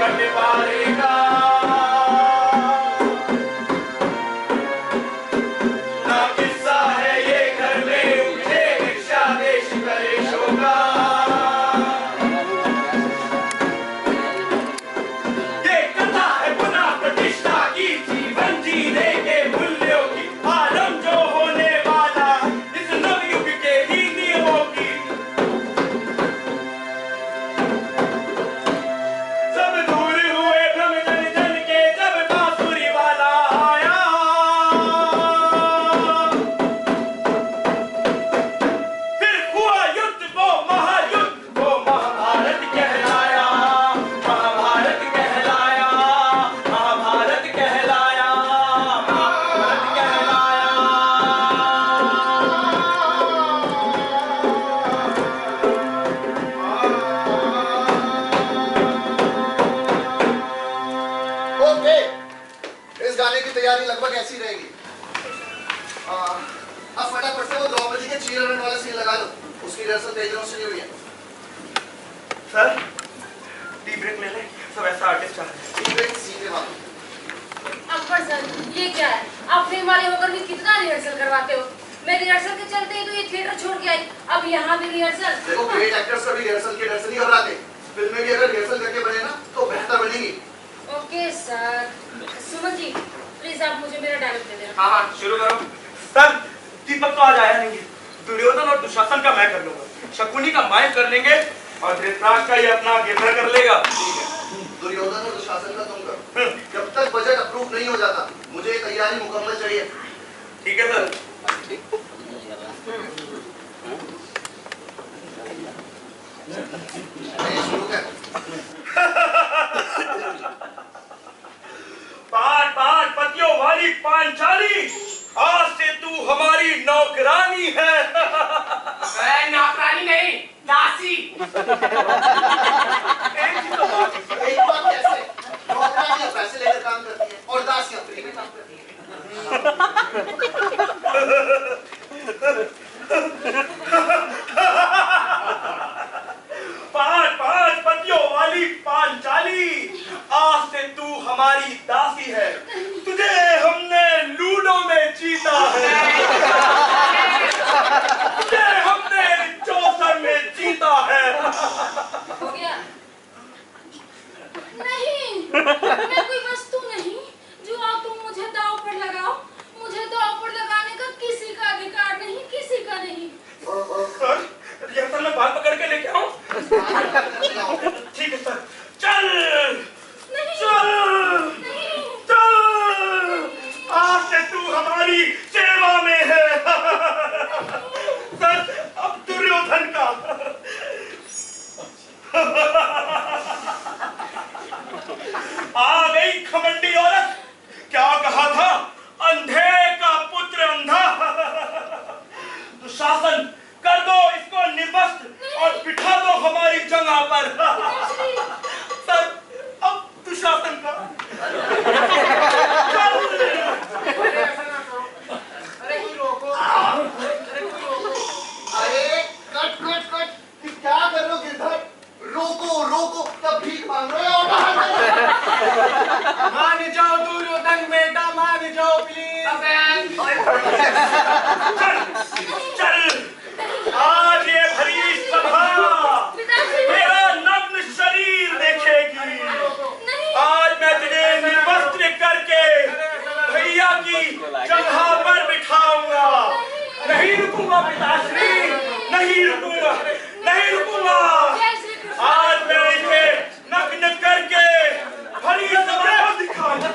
करने पारेगा। ना किस्सा है ये घर में उठे रिक्शा देश करे शोका। ये कथा है पुनः प्रतिष्ठा की, जीवन जीने के मूल्यों की, आलम जो होने वाला इस नवयुग के ही नियमों की। सब दूर हुए भ्रम जन जन के जब बांसुरी वाला आया। फिर हुआ युद्ध वो महायुद्ध, वो महाभारत कहलाया। महाभारत कहलाया, महाभारत कहलाया, महाभारत कहलाया। ओके, इस गाने की तैयारी लगभग ऐसी रहेगी। अब फटाफट से वो द्रौपदी के चीर हरण वाला सीन लगा लो। उसकी रिहर्सल कई दिनों से नहीं हुई है। सर टी ब्रेक ले लें, सब ऐसा आर्टिस्ट चाहते हैं। टी ब्रेक सीधे वहाँ। अकबर सर, ये क्या है? आप फिल्म वाले होकर भी कितना रिहर्सल करवाते हो? मैं रिहर्सल के चलते ही तो ये थिएटर छोड़ के आई, अब यहाँ भी रिहर्सल। देखो, ग्रेट एक्टर्स कभी रिहर्सल के डर से नहीं घबराते। फिल्में भी अगर रिहर्सल करके बने ना तो बेहतर बनेगी। Okay sir. Suman ji, please आप मुझे मेरा डायलॉग दे देना। हाँ हाँ शुरू करो। सर दीपक तो आज आया नहीं है, दुर्योधन और दुशासन का मैं कर लूंगा, शकुनी का माइंड कर लेंगे और धृतराष्ट्र का ये अपना गिरधर कर लेगा। ठीक है, दुर्योधन और दुशासन का तुम करो। जब तक बजट अप्रूव नहीं हो जाता मुझे ये तैयारी मुकम्मल चाहिए। ठीक है सर। शुरू कर। पांच पांच पतियों वाली पांचाली, आज से तू हमारी नौकरानी है। नौकरानी नहीं, दासी। एक बात कैसे? नौकरानियां पैसे लेकर काम करती हैं और दासियां फ्री में काम करती हैं। पांच पांच पतियों वाली पांचाली, आज से तू हमारी दासी है। तुझे हमने लूडो में जीता है, तुझे हमने चौसर में जीता है। हो गया? नहीं, मैं कोई वस्तु नहीं जो आप तुम मुझे दांव पर लगाओ। मुझे दांव पर लगाने का किसी का अधिकार नहीं, किसी का नहीं। सर रिहर्सल में बाल पकड़ के लेके आओ। ठीक है सर, चल नहीं, चल नहीं। चल, आज से तू हमारी सेवा में है। सर अब दुर्योधन का। आ गई खमंडी औरत, क्या कहा था? अंधे का पुत्र अंधा। दुशासन कर दो इसको निर्वस्त्र और बिठा दो हमारी जगह पर। सर अब दुशासन का। अरे कोई रोको। अरे कट कट कट, क्या कर रहे हो गिरधर? रोको रोको, तब भीख मांग रहे हो? मान जाओ दुर्योधन बेटा, मान जाओ प्लीज। चल चल, आज ये भरी सभा मेरा नग्न शरीर देखेगी। आज मैं तुझे निर्वस्त्र करके भैया की जगह पर बिठाऊंगा। नहीं रुकूंगा पिताश्री, नहीं रुकूंगा, नहीं रुकूंगा। आज मैं इसे नग्न करके भरी सभा दिखाऊंगा।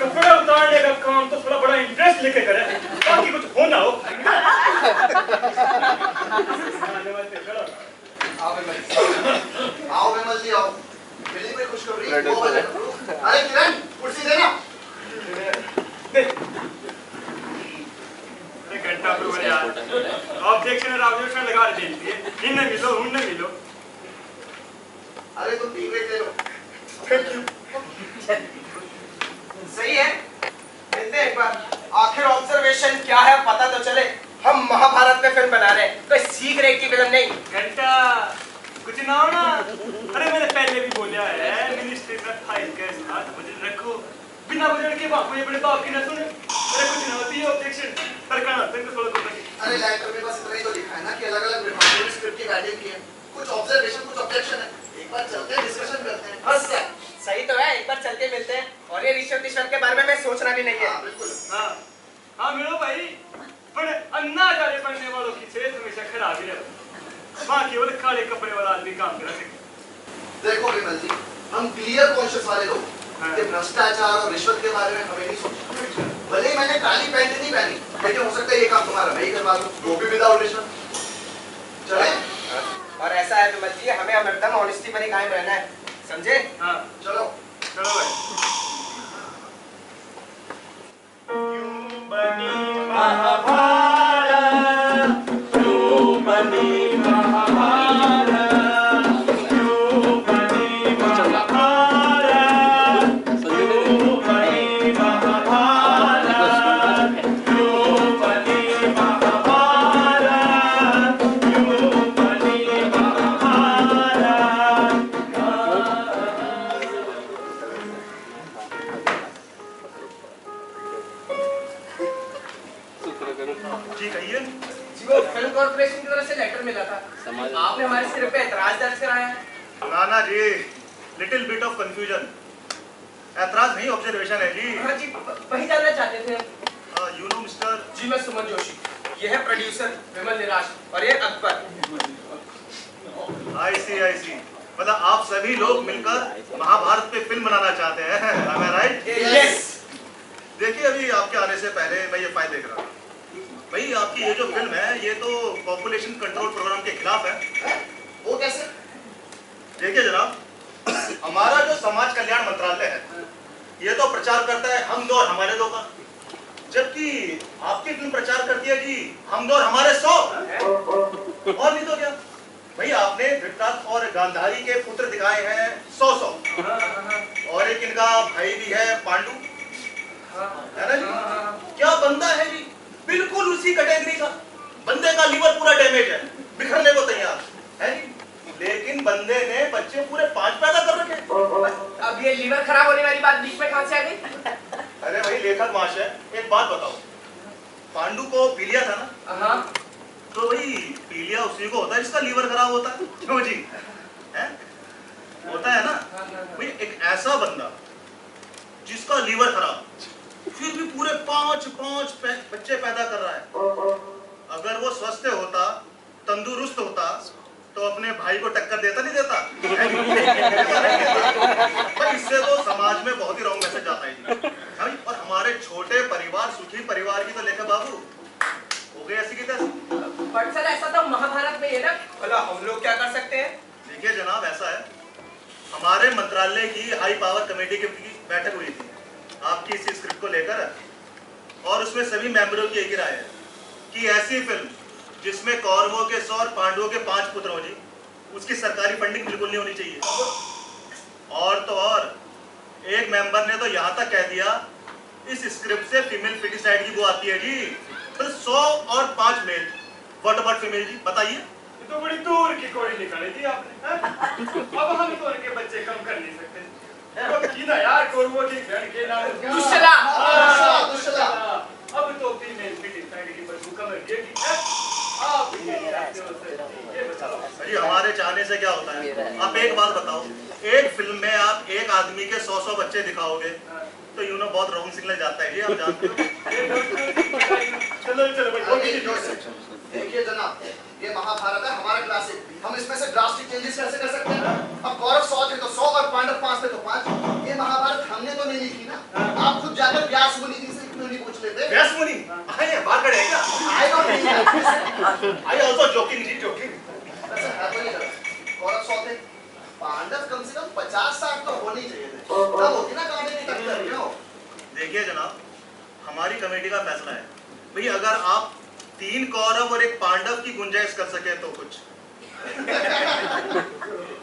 कपड़ा उतारने का काम तो थोड़ा बड़ा इंटरेस्ट लेके करे, ताकि कुछ हो ना हो। आओ विमल जी आओ। दिल्ली में खुशखबरी। अरे किरण, कुर्सी देना। घंटा पर यार ऑब्जेक्शन और ऑब्जेक्शन लगा देती है। इन्हें मिलो, उन्हें मिलो। अरे तुम टी ब्रेक ले लो। Thank you. सही है, मिलते हैं एक बार। आखिर ऑब्जर्वेशन क्या है पता तो चले। हम महाभारत में फिल्म बना रहे हैं, कोई सीख रेख की फिल्म नहीं। घंटा कुछ ना हो ना। अरे मैंने पहले भी बोला है मिनिस्ट्री में फाइल के साथ मुझे रखो, बिना बजट के बापू ये बड़े बाप की ना सुने। अरे कुछ ना होती है ऑब्जेक्शन सरकार तुमको थोड़ा बोलना कि अरे लेटर में बस इतना ही तो लिखा है ना कि अलग-अलग विभागों ने स्क्रिप्ट की राइटिंग की है। कुछ ऑब्जर्वेशन, कुछ ऑब्जेक्शन है। एक बार चलते हैं, डिस्कशन करते हैं। बस क्या? सही तो है, एक बार चल के मिलते हैं। और ये रिश्वत के बारे में मैं सोचना भी नहीं है। हाँ, बिल्कुल। हाँ मिलो भाई, पर अन्ना जाने बनने वालों की सेहत हमेशा खराब ही रहती। वहाँ केवल काले कपड़े वाला आदमी काम कर सकते। देखो विमल जी, हम क्लियर कॉन्शियस वाले लोग कि भ्रष्टाचार और रिश्वत के बारे में हमें नहीं सोचना। भले ही मैंने काली पैंट नहीं पहनी, लेकिन हो सकता है ये काम तुम्हारा मैं ही करवा दूं, वो भी विदाउट रिश्वत। चले? और ऐसा है विमल जी, हमें हरदम ऑनेस्टी पर ही कायम रहना है, समझे? हाँ चलो। चलो भाई। यूं बनी महाभारत, यूं बनी महाभारत, यूं बनी महाभारत, यूं बनी महाभारत, यूं बनी महाभारत, यूं बनी महाभारत। जी कहिए। जी वो फिल्म कॉर्पोरेशन की तरफ से लेटर मिला था, आपने हमारे स्क्रिप्ट पे एतराज दर्ज कराया है। नाना जी, लिटिल बिट ऑफ कंफ्यूजन। ऐतराज नहीं, ऑब्जर्वेशन है जी। हाँ जी, वही जानना चाहते थे। You know mister. जी मैं सुमन जोशी, ये है प्रोड्यूसर विमल निराश और ये अकबर। आई सी। मतलब आप सभी लोग मिलकर महाभारत पे फिल्म बनाना चाहते हैं, am I right? यस। देखिए अभी आपके आने से पहले मैं ये फाइल देख रहा था। भाई आपकी ये जो फिल्म है ये तो पॉपुलेशन कंट्रोल प्रोग्राम के खिलाफ है। वो कैसे? देखिए जनाब, हमारा जो समाज कल्याण मंत्रालय है ये तो प्रचार करता है हम दो और हमारे दो का, जबकि आपकी फिल्म प्रचार करती है जी हम दो और हमारे 100। और नहीं तो क्या भाई, आपने धृतराष्ट्र और गांधारी के पुत्र दिखाए हैं 100 और एक इनका भाई भी है पांडु, है ना जी? क्या बंदा है जी, बिल्कुल उसी कैटेगरी का। बंदे का लीवर पूरा डैमेज है, बिखरने को तैयार है जी, लेकिन बंदे ने बच्चे पूरे 5 पैदा कर रखे। अब ये लीवर खराब होने वाली बात बीच में कहां से आ गई? अरे भाई लेखक महाशय, एक बात बताओ, पांडु को पीलिया था ना? हाँ। तो भाई पीलिया उसी को होता है जिसका लीवर खराब होता है, क्यों जी? है? होता है ना? भाई एक ऐसा बंदा जिसका लीवर खराब फिर भी पूरे 5 बच्चे पैदा कर रहा है, अगर वो स्वस्थ होता, तंदुरुस्त होता तो अपने भाई को टक्कर देता नहीं देता? भाई इससे तो समाज में बहुत ही रॉन्ग मैसेज जाता है जी। और हमारे छोटे परिवार, सुखी परिवार की तो लेखा बाबू हो गई ऐसी की तैसी। बट सर ऐसा तो महाभारत में है ना, भला हम लोग क्या कर सकते हैं? देखिए जनाब, ऐसा है, हमारे मंत्रालय की हाई पावर कमेटी की बैठक हुई थी आपकी इस स्क्रिप्ट को लेकर, और उसमें सभी मेंबरों की एक ही राय है कि ऐसी फिल्म जिसमें कौरवों के 100 और पांडवों के 5 पुत्र हो जी, उसकी सरकारी फंडिंग बिल्कुल नहीं होनी चाहिए। और तो और एक मेंबर ने तो यहाँ तक कह दिया इस स्क्रिप्ट से फीमेल फिटिसाइड की वो आती है जी, तो 100 और 5 मेल, व्हाट अबाउट फीमेल जी, बताइए। तो बड़ी दूर की कोई निकाली थी आपने। अब हम तो उनके बच्चे कम कर नहीं सकते। ना यार कौरवों की बहन के नाम दुष्टला। दुष्टला। अब तो फीमेल फिटिसाइड की बदबू कमर गिरगी है। आप ये बताओ अरे हमारे चाहने से क्या होता है? आप एक बात बताओ, एक फिल्म में आप एक आदमी के 100 बच्चे दिखाओगे तो यू नो बहुत रॉन्ग सिग्नल जाता है जी, आप जानते हो। चलो भाई। देखिए जनाब, ये महाभारत है हमारा क्लासिक, हम इसमें से ड्रास्टिक चेंजेस कैसे कर सकते हैं? अब कौरव 100 थे तो 100 और पांडव 5 थे तो 5। ये महाभारत हमने तो नहीं लिखी ना, आप खुद जाकर व्यास मुनि जी से क्यों नहीं पूछ लेते? व्यास मुनि आए बाहर खड़े हैं क्या? I don't need that. I also joking जी, जोकिंग। वैसे है तो नहीं गलत। कौरव 100 थे, पांडव कम से कम 50-60 तो होने ही चाहिए थे, तब होती ना कहानी की टक्कर, क्यों? देखिए जनाब, हमारी कमेटी का फैसला है भाई, अगर आप 3 कौरव और 1 पांडव की गुंजाइश कर सके तो कुछ।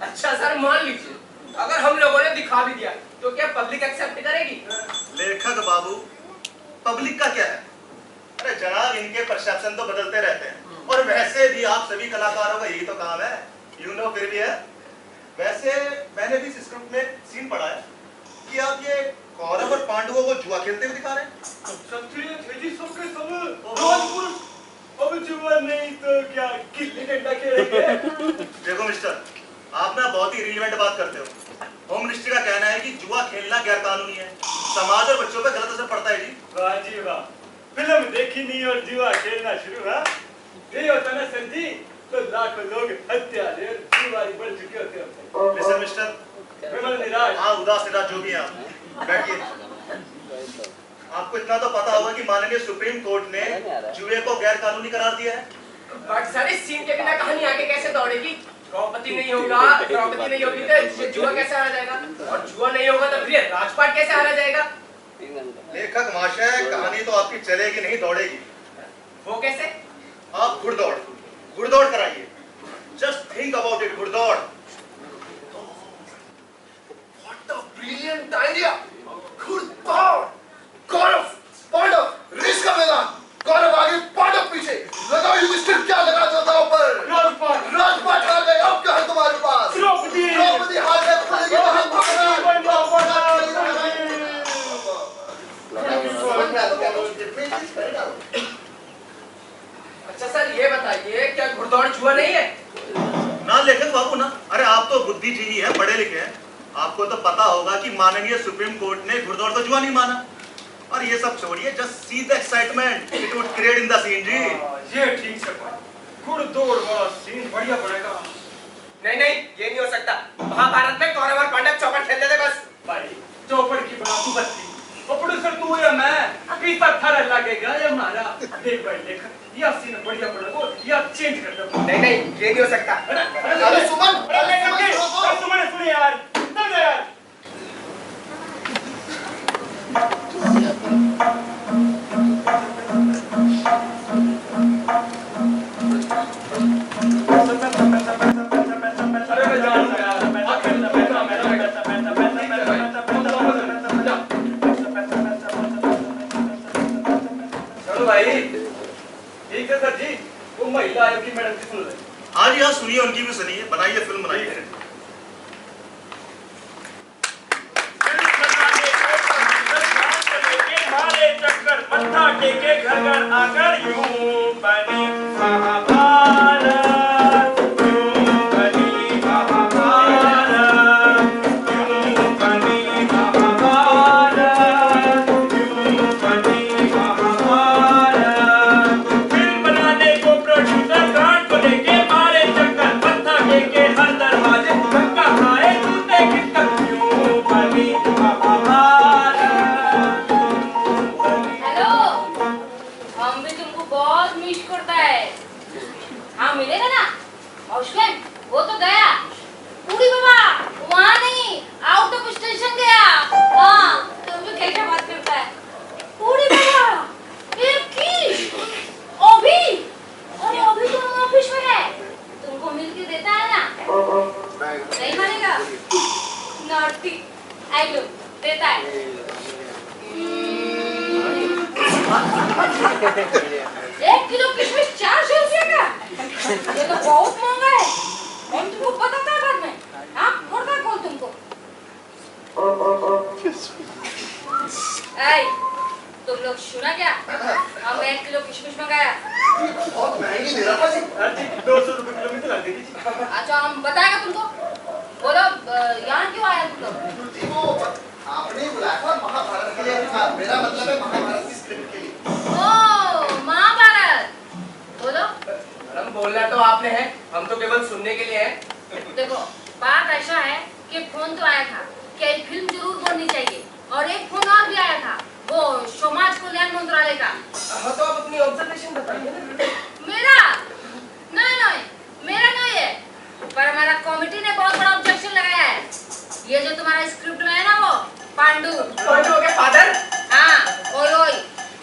अच्छा सर मान लीजिए अगर हम लोगों ने दिखा भी दिया तो क्या पब्लिक एक्सेप्ट करेगी? लेखक बाबू, पब्लिक का क्या है? अरे जनाब, इनके परसेप्शन तो बदलते रहते हैं, और वैसे भी आप सभी कलाकारों का यही तो काम है यू नो फिर भी है। वैसे मैंने भी इस स्क्रिप्ट में सीन पढ़ा है कि आप ये कौरव और पांडवों को जुआ खेलते हुए दिखा रहे हैं। क्षत्रिय थे जी सबके सब, राजपुरुष। अब जुआ नहीं तो क्या कितने घंटा खेलेंगे? देखो मिस्टर, आप ना बहुत ही रिलेवेंट बात करते हो। होम मिनिस्ट्री का कहना है कि जुआ खेलना गैर कानूनी है, समाज और बच्चों पर गलत असर पड़ता है जी। वाह जी वाह, फिल्म देखी नहीं और जुआ खेलना शुरू हुआ। यही होता ना सर जी, तो लाखों लोग हत्यारे और जुआरी बढ़ चुके होते हैं। लिसन मिस्टर, विमल निराश। हाँ उदास निराश जो भी हैं आप, बैठिए। आपको इतना तो पता होगा कि माननीय सुप्रीम कोर्ट ने जुए को गैर कानूनी करार दिया है। बट सारे सीन के बिना कहानी आगे कैसे दौड़ेगी? द्रौपदी नहीं होगा, द्रौपदी नहीं होगी तो जुआ कैसे हारा जाएगा? और जुआ नहीं होगा तो फिर राजपाट कैसे हारा जाएगा? लेखक महाशय, कहानी तो आपकी चलेगी नहीं, दौड़ेगी। वो कैसे? आप घुड़दौड़ कराइए। जस्ट थिंक अबाउट इट, घुड़दौड़। What a brilliant idea! घुड़दौड़, कौरव, पांडव, रेस का मैदान, कौरव आगे, पांडव पीछे। लगाओ युधिष्ठिर, क्या लगा दो दांव पर? राजपाट हार गए, अब क्या है तुम्हारे पास? द्रौपदी हार गए, खुलेगी अच्छा सर ये बताइए, क्या घुड़दौड़ जुआ नहीं है? ना लेखक बाबू ना, अरे आप तो बुद्धिजीवी हैं, पढ़े लिखे हैं, आपको तो पता होगा कि माननीय सुप्रीम कोर्ट ने घुड़दौड़ को जुआ नहीं माना। और ये सब छोड़िए, just see the excitement it would create in the scene जी। ये ठीक से घुड़दौड़ वाला सीन बढ़िया बनेगा। नहीं नहीं, ये नहीं हो सकता। महाभारत में कौरव और पांडव चौपड़ खेलते थे बस। भाई चौपड़ की बना तू बत्ती, प्रोड्यूसर तू या मैं, अभी पत्थर लगेगा या मारा। देख भाई देख, ये सीन बढ़िया बनेगा, ये चेंज कर दो। नहीं नहीं, ये नहीं हो सकता। अरे सुमन, सुमन सुन यार, सुन यार। ठीक है सर जी, वो महिला आयोग की मैडम की सुन ले। हाँ जी हाँ, सुनिए, उनकी भी सुनिए, बनाइए फिल्म बनाइए। मारे चक्कर मत्था टेके घर घर आकर यूं बनी महाभारत, यूं बनी महाभारत, यूं बनी महाभारत, यूं बनी महाभारत। फिल्म बनाने को प्रोड्यूसर ग्रांट को लेके मारे चक्कर मत्था टेके हर दरवाजे धक्का खाए टूटे कितक, यूं बनी महाभारत। हेलो, हम भी तुमको बहुत मिस करता है। हाँ मिलेगा ना? औशगन, वो तो गया। पूरी बाबा, वहाँ नहीं, आउट ऑफ स्टेशन गया। हाँ, तुम भी कैसे बात करता है? पूरी बाबा, एक किस, अभी, अरे अभी तो ऑफिस में है। तुमको मिल के देता है ना? नहीं मानेगा? नॉटी, आई लो, देता है। 1 किलो किशमिश 400 रुपये का, ये तो बहुत महंगा है। हम तुमको बताता है बाद में। हाँ, करता कौन तुमको? ऐ, तुम लोग सुना क्या? हम 1 किलो किशमिश मंगाया। बहुत महंगी दे रहा जी। 200 रुपए किलोमीटर लग देगी। अच्छा, हम बताएगा तुमको। बोलो, यहाँ क्यों आया तुम लोग? जी वो आपने ही बुलाया था महाभारत के लिए। मेरा मतलब है महाभारत की स्क्रिप्ट के लिए। ओ, महाभारत। बोलो। मैडम बोलना तो आपने है, हम तो केवल सुनने के लिए हैं। देखो, बात ऐसा है कि फोन तो आया था कि एक फिल्म जरूर बननी चाहिए, और एक फोन और भी आया था, वो समाज कल्याण मंत्रालय का। हाँ तो आप अपनी ऑब्जर्वेशन बताइए ना। मेरा? नहीं, मेरा नहीं है, पर हमारा कमेटी ने बहुत बड़ा ऑब्जेक्शन लगाया है। ये जो तुम्हारा स्क्रिप्ट में है ना, वो पांडु के फादर? हाँ, ओए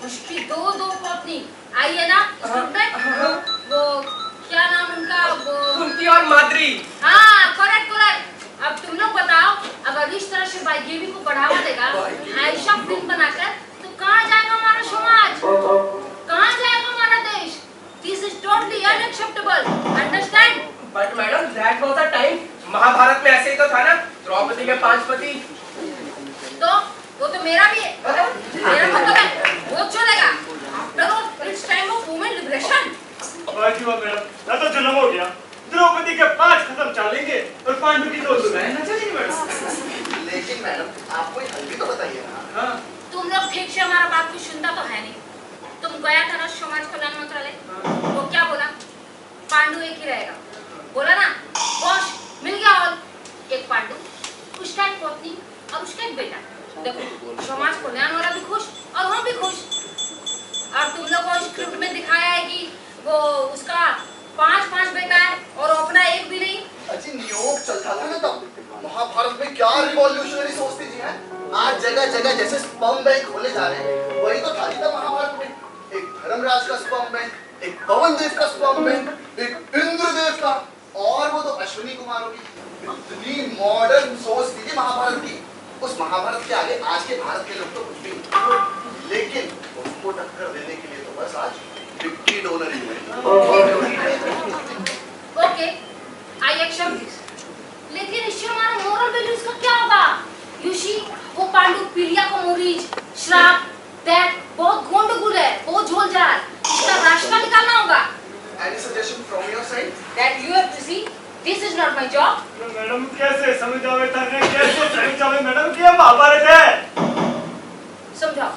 उसकी दो पत्नी आई है ना स्क्रिप्ट में। वो क्या नाम उनका? वो कुंती और माद्री। हाँ, करेक्ट। अब तुम लोग बताओ, अगर इस तरह से बाइगेवी को बढ़ावा देगा ऐसा फिल्म बनाकर, तो कहाँ जाएगा हमारा समाज, कहाँ जाएगा हमारा देश? This is totally unacceptable, understand? But madam that was the time, Mahabharata में ऐसे ही तो था ना, द्रौपदी के 5 पति। तो वो तो मेरा भी है, मेरा मतलब है वो चलेगा। After it's time of women liberation. बाकी वो मैडम ना तो जन्म हो गया, द्रौपदी के 5 खत्म चलेंगे और पांडु की 2 ना चलेंगे मैडम। लेकिन मैडम आप कोई हल भी तो बताइए ना। हाँ तुम लोग ठीक से हमारा बात को सुनता तो है नहीं। तुम गया था ना समाज कल्याण मंत्रालय, वो क्या बोला? पांडु एक ही रहेगा, बोला ना? बॉस मिल गया और एक पांडु, उसका एक पत्नी और उसका एक बेटा। देखो समाज कल्याण वाला भी खुश और हम भी खुश। और तुम लोग को स्क्रिप्ट में दिखाया है कि वो उसका 5 बेटा है और अपना एक भी नहीं। अजी नियोग चलता था ना तब, महाभारत में क्या रिवॉल्यूशनरी सोचती थी हैं? आज जगह जगह जैसे स्पर्म बैंक खोले जा रहे हैं, वही तो था महाभारत में। एक धर्मराज का स्पर्म बैंक, एक पवन देव का स्पर्म बैंक, एक इंद्रदेव का, और वो तो अश्विनी कुमारों की। इतनी मॉडर्न सोच थी महाभारत की। उस महाभारत के आगे आज के भारत के लोग तो कुछ भी नहीं, लेकिन उसको टक्कर देने के लिए तो बस आज विक्ट्री डोनर ही हुए। Okay, I accept this. लेकिन इससे हमारा मोरल वैल्यूज का क्या होगा? यू सी, वो पांडु पीलिया को मोरीज श्राप दैट बहुत गोंडगुल है, बहुत झोलझाल। इसका रास्ता निकालना होगा। Any suggestion from your side? That you have to see. This is not my job. तो मैडम कैसे समझावे थाने, कैसे समझावे मैडम कि हम महाभारत है? समझाओ।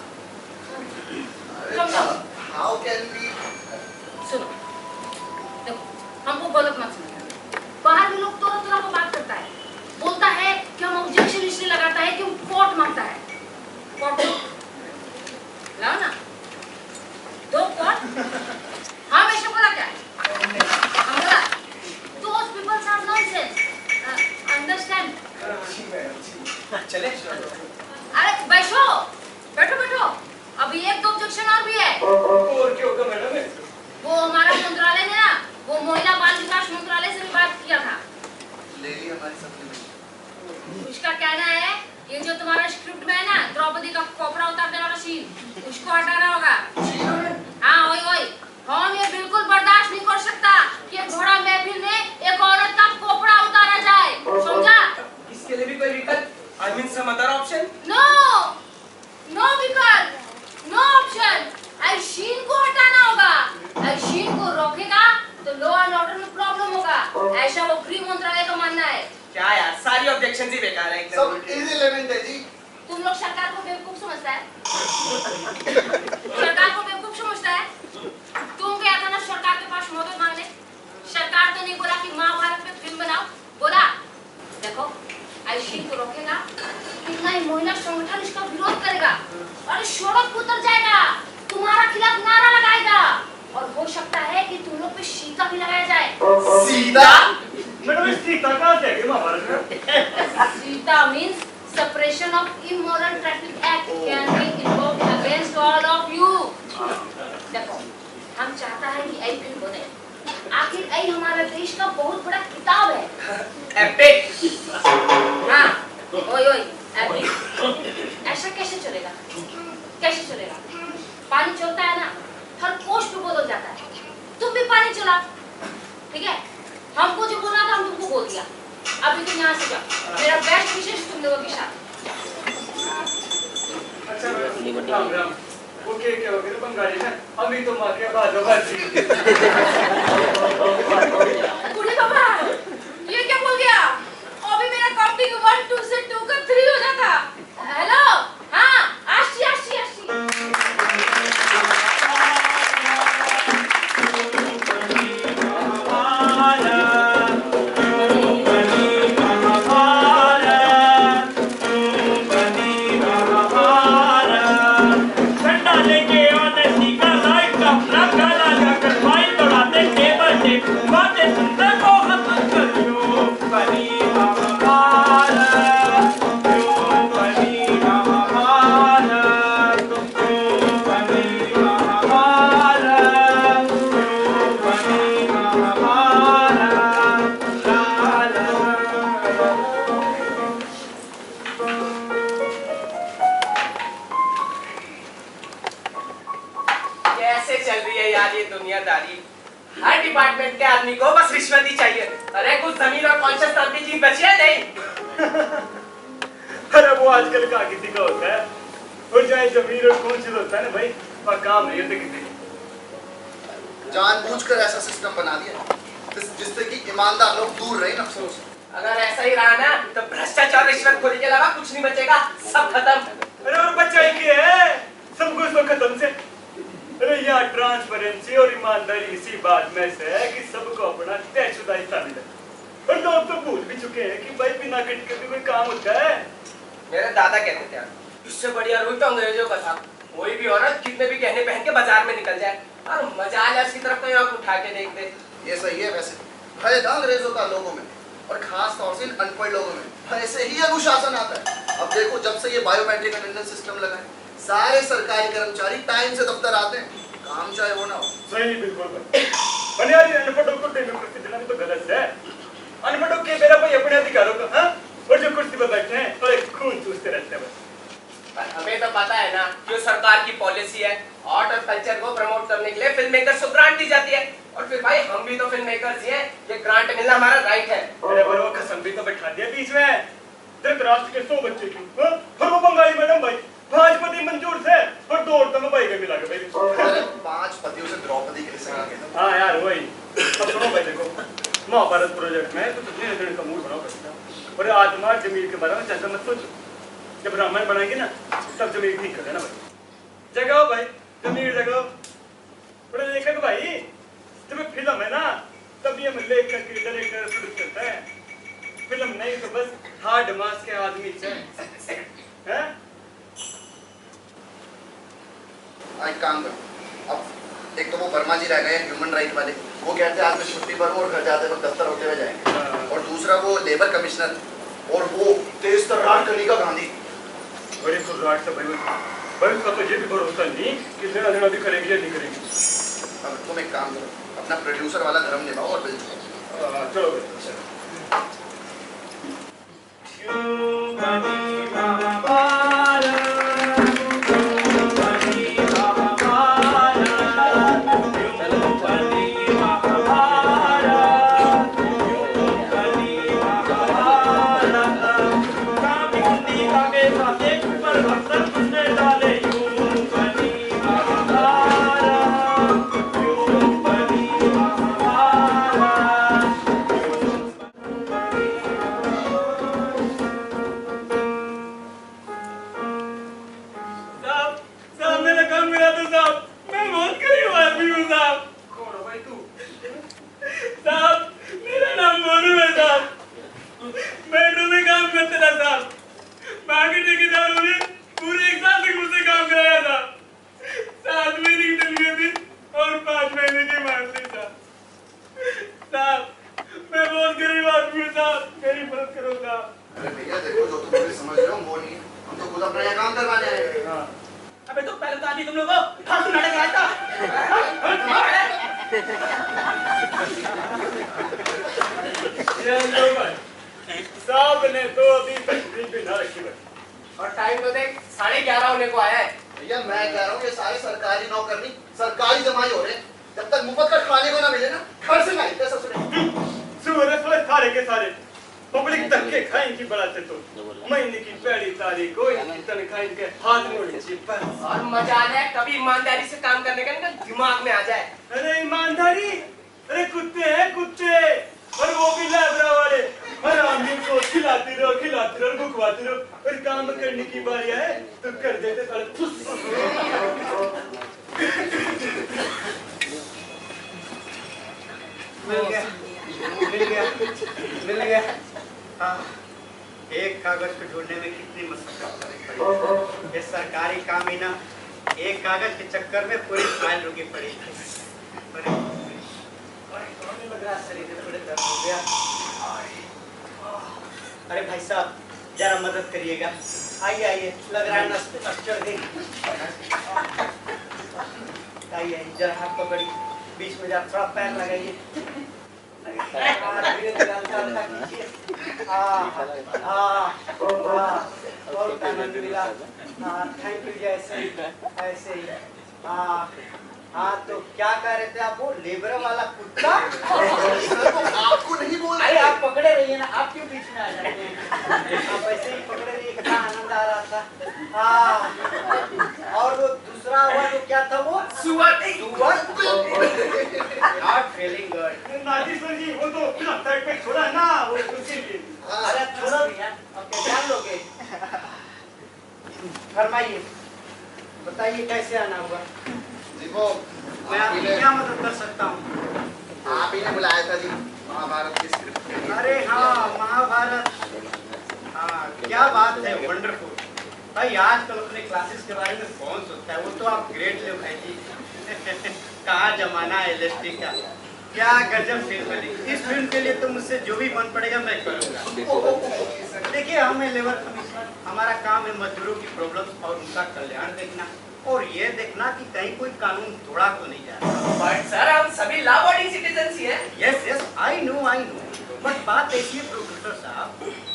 समझाओ। How can we? सुनो, देखो, हमको गलत मत समझना। बाहर में लोग तरह को बात करता है, बोलता है कि हम ऑब्जेक्शन इसलिए लगाता है कि वो कोर्ट मांगता है। कोर्ट लाओ ना, 2 कोर्ट। हाँ मैं बोला क्या? हम बोला, those people are nonsense. Understand? चले अरे बैठो। अभी 1-2 ऑब्जेक्शन और भी है। और क्या होगा मैडम? वो हमारा मंत्रालय ने ना, वो महिला बाल विकास मंत्रालय से भी बात किया था। ले ली हमारी सप्लीमेंट। उसका कहना है ये जो तुम्हारा स्क्रिप्ट में है ना, द्रौपदी का कपड़ा उतारने वाला सीन, उसको हटाना होगा। हाँ वही। हम ये बिल्कुल बर्दाश्त नहीं कर सकता कि घोड़ा महफिल में एक औरत का कपड़ा उतारा जाए, समझा? इसके लिए भी कोई विकल्प? I mean some other option? No विकल्प, नो ऑप्शन। आइशीन को हटाना होगा। आइशीन को रोकेगा तो लॉ एंड ऑर्डर में प्रॉब्लम होगा, ऐसा वो गृह मंत्रालय का मानना है। क्या यार, सारी ऑब्जेक्शंस ही बेकार है एकदम। सब irrelevant है जी। तुम लोग सरकार को बेवकूफ समझता है? सरकार को बेवकूफ समझता है? तुम गया था ना सरकार के पास मदद मांगने, सरकार तो नहीं बोला कि महाभारत पे फिल्म बनाओ, बोला देखो आइशीन को रोकेगा, कितना ही महिला संगठन इसका विरोध करेगा और सड़क पर उतर जाएगा, तुम्हारा खिलाफ नारा लगाएगा और हो सकता है कि तुम लोग पे सीता भी लगाया जाए। सीता? मैडम सीता कहाँ से है महाभारत में? Sita means suppression of immoral traffic act can be invoked against all of you. देखो, हम चाहता है कि ऐ फिल्म बने। आखिर ऐ हमारे देश का बहुत बड़ा किताब है। एपिक। हाँ, ओए, एपिक। ऐसा कैसे चलेगा? पानी चलता है ना, हर कोश पे बदल जाता है। तुम भी पानी चलाओ, ठीक है? हमको जो बोलना था हम तुमको बोल दिया। अभी तुम यहाँ से जाओ। मेरा बेस्ट विशेष तुम लोगों के साथ। अच्छा मैडम, ओके क्या हो गया बंगाली में? अभी तो माँ के बाद बुढ़ी बाबा, ये क्या बोल गया? अभी मेरा काउंटिंग 1 2 से 2 का 3 हो जाता। हेलो, हाँ, आशी। हर डिपार्टमेंट के आदमी को बस रिश्वत ही चाहिए। अरे कुछ जमीन और कॉन्शियस नाम की चीज बची है नहीं। अरे वो आजकल का किसी का होता है, और चाहे जमीन और कौन सी होता है ना भाई, और काम नहीं होते किसी को। जानबूझकर ऐसा सिस्टम बना दिया जिससे कि ईमानदार लोग दूर रहे अफसरों से। अगर ऐसा ही रहा ना तो भ्रष्टाचार रिश्वतखोरी के अलावा कुछ नहीं बचेगा, सब खत्म। अरे और बच्चा ही क्या है, सब कुछ तो खत्म से। अरे यहाँ ट्रांसपेरेंसी और ईमानदारी इसी बात में से है कि सबको अपना तयशुदा हिस्सा मिले, और लोग तो भूल भी चुके हैं कि भाई बिना कट के भी कोई काम होता है। मेरे दादा कहते थे इससे बढ़िया रूल तो अंग्रेजों का था, कोई भी औरत कितने भी गहने पहन के बाजार में निकल जाए, और मजाल उसकी तरफ तो आंख उठा के देख दे। ये सही है, वैसे भय था अंग्रेजों का लोगों में, और खास तौर से इन अनपढ़ लोगों में भय से ही अनुशासन आता है। अब देखो, जब से ये बायोमेट्रिक अटेंडेंस सिस्टम लगा है, सारे सरकारी कर्मचारी टाइम से दफ्तर आते हैं, काम चाहे वो ना हो। सही, बिल्कुल। पर यार ये अनपढ़ों को डेमोक्रेसी देना भी तो गलत है। अनपढ़ों के मेरा भाई अपने अधिकारों का, हाँ, और जो कुर्सी पर बैठे हैं और एक खून चूसते रहते हैं बस। हमें तो पता है ना जो सरकार की पॉलिसी है, आर्ट और कल्चर को प्रमोट करने के लिए फिल्म मेकर्स को ग्रांट दी जाती है, और फिर भाई हम भी तो फिल्म मेकर्स ही हैं, ये ग्रांट मिलना हमारा राइट है। अरे पर वो कसम भी तो बैठा दिया बीच में, धृतराष्ट्र के 100 बच्चे की, हाँ? और वो बंगाली मैडम भाई भाजपति मंजूर थे, और 2 औरतों में भाई के मिला के भाई। अरे 5 पतियों से द्रौपदी के लिए सही है। हाँ यार वही। अब सुनो भाई, देखो महाभारत प्रोजेक्ट में तो तुझे इतने का मूड बनाओ करता, और आत्मा जमीर के बारे में ज्यादा मत सोचो। जब रामायण बनाएंगे ना तब जमीर ठीक कर देना भाई। जगाओ भाई, जमीर जगाओ। बड़ा लेखक भाई, जब फिल्म है ना तब ये लेखक की डायरेक्टर शुरू करता है, फिल्म नहीं तो बस हार्ड मास के आदमी हैं। एक काम करो, अब एक तो वो वर्मा जी रह गए ह्यूमन राइट वाले, वो कहते हैं आज मैं छुट्टी पर हूँ और घर जाते वक्त दफ्तर होते हुए जाएंगे, और दूसरा वो लेबर कमिश्नर, और वो तेज तर्रार कनिका गांधी। बड़े खुराट से भाई उसका तो ये भी भरोसा नहीं कि लेना देना भी करेंगे या नहीं करेंगे। अब तुम एक काम करो, अपना प्रोड्यूसर वाला धर्म निभाओ और बिल चुकाओ। चलो भाई। अरे भैया देखो, जो तुम मुझे समझ रहे हो वो नहीं है, हम तो खुद अपना यहाँ काम करवाने आए हैं। अबे तो पहले तो आदमी तुम लोगों को फालतू नाटक कराता। साहब ने तो अभी तक भी ना रखी है, और टाइम तो देख 11:30 होने को आया है। भैया मैं कह रहा हूँ ये सारे सरकारी नौकरनी सरकारी जमाई हो रहे हैं, जब तक मुफ्त का खाने को ना मिले ना घर से नहीं दे सबसे। सूरज सारे के सारे पब्लिक धक्के खाएंगी बड़ा से, तो महीने की पहली तारीख को इनकी तनख्वाह इनके हाथ में होनी चाहिए बस। और मजा आ जाए, कभी ईमानदारी से काम करने का इनका दिमाग में आ जाए। अरे ईमानदारी, अरे कुत्ते हैं कुत्ते, और वो भी लाबरा वाले, हर आदमी को खिलाती रहो भुखवाती रहो, और काम करने की बारी है तो कर देते साले फुस। मिल गया। हाँ, एक कागज को ढूंढने में कितनी मशक्कत करनी पड़ी। ये सरकारी काम ही ना, एक कागज के चक्कर में पूरी फाइल रुकी पड़ी। लग रहा शरीर में थोड़े दर्द हो गया। अरे भाई साहब जरा मदद करिएगा, आइए लग रहा है नस चढ़ गई। आइए जरा हाथ पकड़िए, बीच में जरा थोड़ा पैर लगाइए। बहुत आनंद मिला। Thank you. ऐसे ही हाँ तो क्या कह रहे थे आप? वो लेबर वाला कुत्ता? सर वो आपको नहीं बोल अरे रहे। आप पकड़े रहिए ना, आप क्यों बीच में आ जाते हैं? आप ऐसे ही पकड़े रहिए, कितना आनंद आ रहा था। हाँ, और वो दूसरा हुआ वो क्या था वो? सुअर। Not feeling good. नागेश्वर जी वो तो फिल्म साइड पे छोड़ा है ना, वो उसी लिए। अरे छोड़ो भैया, अब क्या जान लोगे? फरमाइए, बताइए कैसे आना होगा? देखो मैं आपकी क्या मदद कर सकता हूँ? आप ही ने बुलाया था जी महाभारत की स्क्रिप्ट के लिए। अरे हाँ, महाभारत। हाँ, क्या बात है, वंडरफुल। भाई आजकल अपने क्लासेस के बारे में कौन सोचता है? वो तो आप ग्रेट ले भाई जी। कहाँ जमाना है एलएसडी का। क्या गजब फिल्म बनी। इस फिल्म के लिए तो मुझसे जो भी मन पड़ेगा मैं करूँगा। देखिए हम है लेबर कमिश्नर, हमारा काम है मजदूरों की प्रॉब्लम्स और उनका कल्याण देखना और ये देखना कि कहीं कोई कानून तोड़ा तो नहीं जा रहा। बट सर हम सभी लॉ अबाइडिंग सिटीजन ही हैं। Yes yes I know but बात ऐसी है प्रोफेसर साहब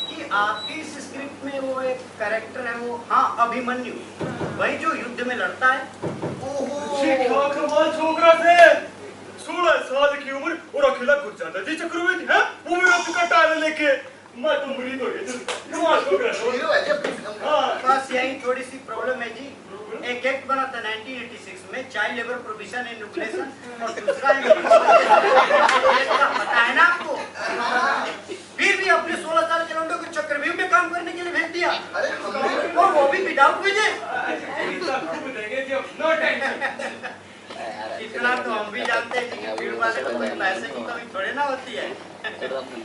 कि आपकी इस स्क्रिप्ट में वो एक कैरेक्टर है वो, हाँ अभिमन्यु, वही जो युद्ध में लड़ता है। ठीक-ठाक कमाल छोकरा से 16 साल की उम्र और अकेला घुस जाता जी चक्रवर्ती है, वो भी रथ का टायर लेके। मैं तो मुरीद हो गया कमाल छोकरा। हीरो है जी अपनी फिल्म का। हाँ बस यही थोड़ी सी प्रॉब्लम है जी। एक एक्ट बना था 1986 में, child labour provision and regulation, और दूसरा पता है ना आपको? फिर भी अपने 16 साल के लौंडे को चक्रव्यूह में काम करने के लिए भेज दिया, अरे हमने और वो भी विदाउट वेजेस। No tension. इतना तो हम भी जानते हैं कि फिल्म वाले को कोई पैसे की कमी थोड़े ना होती है।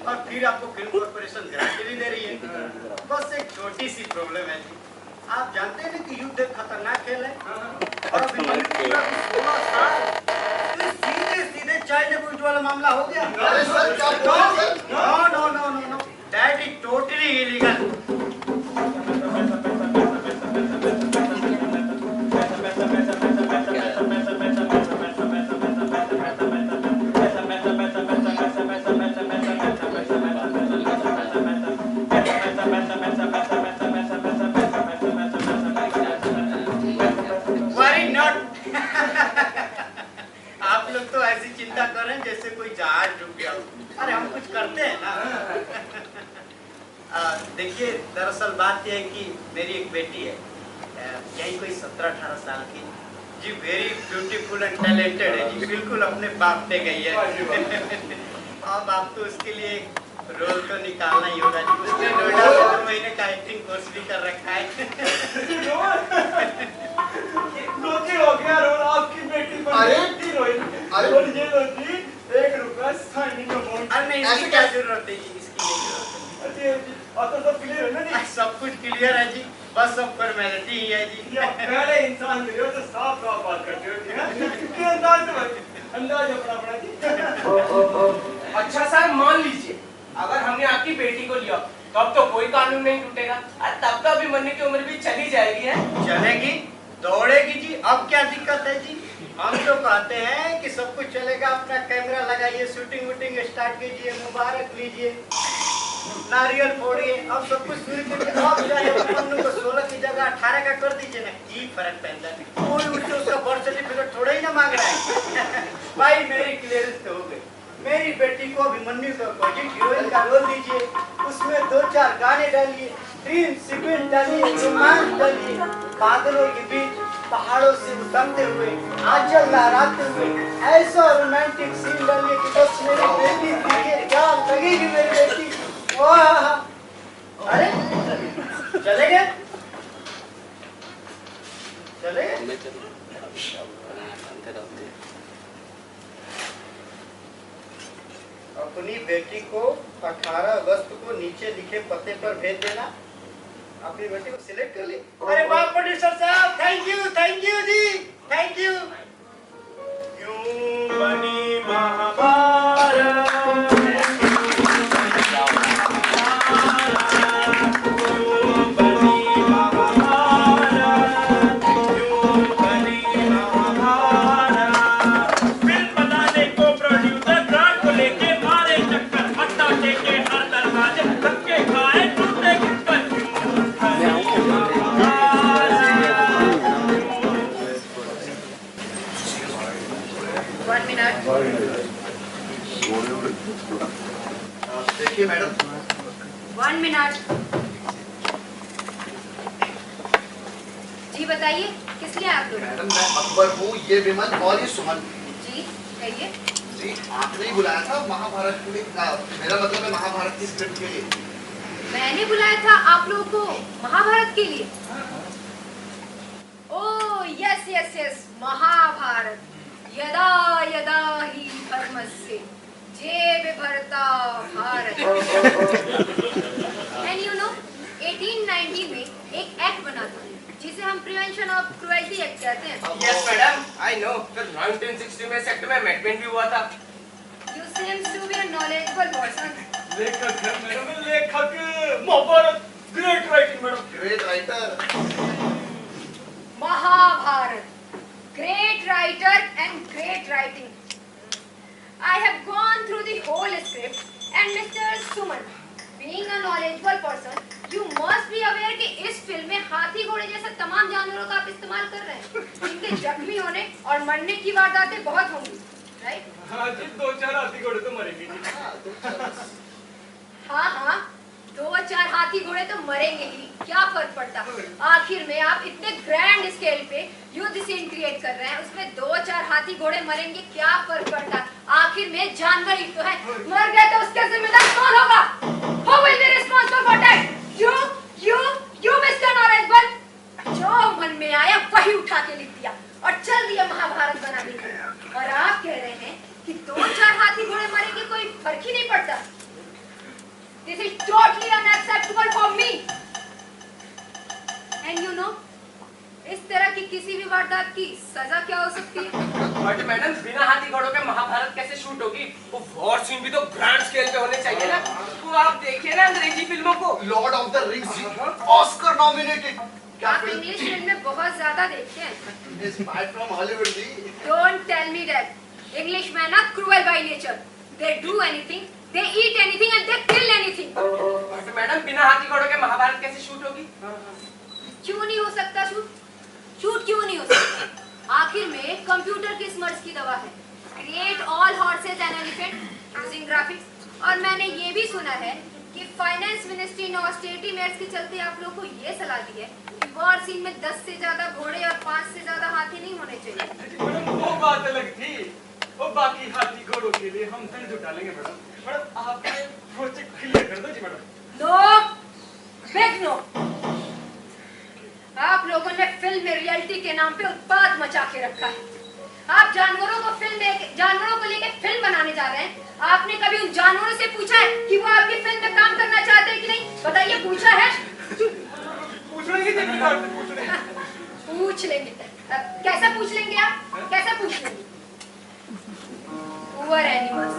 और फिर आपको फिल्म कॉर्पोरेशन ग्रांट भी दे रही है। बस एक छोटी सी प्रॉब्लम है जी, आप जानते हैं ना कि युद्ध एक खतरनाक खेल है और अभिमन्यु पूरा 16 साल तो सीधे सीधे चाइल्ड लेबर वाला मामला हो गया। अरे सर क्या बोल रहे हैं? Know that is totally illegal. आप लोग तो ऐसी चिंता कर रहे हैं जैसे कोई जहाज डूब गया हो। अरे हम कुछ करते हैं ना। देखिए दरअसल बात यह है कि मेरी एक बेटी है, यही कोई 17-18 साल की जी, वेरी ब्यूटीफुल एंड टैलेंटेड है जी, बिल्कुल अपने बाप पे गई है। अब आप तो उसके लिए रोल तो निकालना ही होगा जी। उसने नोएडा में 2 महीने का एक्टिंग कोर्स भी कर रखा है। हो गया रोल आपकी बेटी को। अरे और ये लो जी 1 रुपया साइनिंग अमाउंट। अरे नहीं, इसकी क्या जरूरत है जी, इसकी नहीं जरूरत है। अच्छा और तो सब क्लियर है ना जी? सब कुछ क्लियर है जी, बस सब फॉर्मेलिटी ही है जी। ये पहले इंसान के लिए तो साफ साफ बात करते हो ठीक है? ये अंदाज अपना जी। अच्छा साहब मान लीजिए अगर हमने आपकी बेटी को लिया तब तो कोई कानून नहीं टूटेगा और तब तो अभिमन्यु की उम्र भी चली जाएगी है। चलेगी, दौड़ेगी जी, अब क्या दिक्कत है जी? हम तो कहते हैं कि सब कुछ चलेगा, अपना कैमरा लगाइए, शूटिंग वूटिंग स्टार्ट कीजिए, मुबारक लीजिए, नारियल फोड़िए, अब सब कुछ शुरू कीजिए। अब चाहे अभिमन्यु को 16 की जगह 18 का कर दीजिए ना, की फर्क पड़ता है? कोई उठ के उसका बर्थ सर्टिफिकेट थोड़ा ही ना मांग रहा है। भाई मेरी क्लियरेंस तो हो गई, मेरी बेटी को अभिमन्यु का प्रोजेक्ट हीरोइन का रोल दीजिए, उसमें 2-4 गाने डालिए, ड्रीम सीक्वेंस डालिए, रोमांस डालिए, बादलों के बीच पहाड़ों से उतरते हुए, आंचल लहराते हुए ऐसा रोमांटिक सीन डालिए कि बस मेरी बेटी दिखे, क्या लगेगी मेरी बेटी। वाह! अरे चले गए? अपनी बेटी को 18 अगस्त को नीचे लिखे पते पर भेज देना। अपनी बेटी को सिलेक्ट कर ली। अरे वाह प्रोड्यूसर साहब, थैंक यू जी, थैंक यू। क्यों बनी महाभारत? बताइए किस लिए आप लोग? मैडम मैं अकबर हूँ, ये विमल और ये सुमन। जी कहिए। जी आपने ही बुलाया था महाभारत के लिए, मेरा मतलब है महाभारत की स्क्रिप्ट के लिए। मैंने बुलाया था आप लोगों को महाभारत के लिए? Oh yes yes yes, Mahabharata. यदा यदा ही धर्मस्य जे भरता भारत। एंड यू नो 1890 में एक एक्ट बना था जिसे हम प्रिवेंशन ऑफ क्रुएल्टी एक्ट कहते हैं। Yes madam, I know. फिर 1960 में सेक्ट में अमेंडमेंट भी हुआ था। You seems to be a knowledgeable person. लेखक है मैडम, लेखक। Mahabharata great writing madam. Great writer. Mahabharata, great writer and great writing. I have gone through the whole script and Mr. Suman, being a knowledgeable person, you must be aware कि इस film में हाथी घोड़े जैसे तमाम जानवरों का आप इस्तेमाल कर रहे हैं, जिनके जख्मी होने और मरने की वारदातें बहुत होंगी, राइट? हाँ जी, 2-4 हाथी घोड़े तो मरेंगे जी। हाँ हाँ, 2-4 हाथी घोड़े तो मरेंगे ही, क्या फर्क पड़ता? आखिर में आप इतने ग्रैंड स्केल पे युद्ध सीन क्रिएट कर रहे हैं, उसमें 2-4 हाथी घोड़े मरेंगे, क्या फर्क पड़ता? आखिर में जानवर ही तो है, मर गए तो उसका जिम्मेदार कौन होगा? Who will be responsible for that? You Mr. Knowledgeable, जो मन में आया वही उठा के लिख दिया और चल दिया महाभारत बनाने के लिए। और आप कह रहे हैं कि 2-4 हाथी घोड़े मरेंगे, कोई फर्क ही नहीं पड़ता। This is totally unacceptable for me. And you know, इस तरह की किसी भी वारदात की सजा क्या हो सकती है? बट मैडम, बिना हाथी घोड़ों के महाभारत कैसे शूट होगी? वो वॉर सीन भी तो ग्रैंड स्केल पे होने चाहिए ना। वो आप देखिए ना अंग्रेजी फिल्मों को। Lord of the rings, Oscar nominated. आप इंग्लिश फिल्में बहुत ज्यादा देखते हैं। Inspired from Hollywood जी। Don't tell me that. Englishmen are cruel by nature. They do anything, they eat anything and they kill anything. But madam, बिना हाथी घोड़ों के महाभारत कैसे शूट होगी? क्यों नहीं हो सकता शूट? शूट क्यों नहीं हो सकता? आखिर में कंप्यूटर किस मर्ज की दवा है? Create all horses and elephants using graphics. और मैंने ये भी सुना है कि फाइनेंस मिनिस्ट्री ने ऑस्टेरिटी मेयर्स के चलते आप लोगों को ये सलाह दी है कि वॉर सीन में 10 से ज्यादा घोड़े और 5 से ज्यादा हाथी नहीं होने चाहिए। मैडम वो बात अलग थी। वो बाकी हाथी घोड़ों के लिए हम धन जुटा लेंगे मैडम। मैडम आप प्रोजेक्ट क्लियर कर दो जी मैडम। No, big no. आप लोगों ने फिल्म में रियलिटी के नाम पे उत्पाद मचा के रखा है। आप जानवरों को लेके फिल्म बनाने जा रहे हैं। आपने कभी उन जानवरों से पूछा है कि वो आपकी फिल्म में काम करना चाहते हैं कि नहीं? बताइए, पूछा है? पूछ लेंगे जी, पूछ लेंगे। पूछ लेंगे। कैसा पूछ लेंगे आप? कैसा पूछ लेंगे? Poor animals.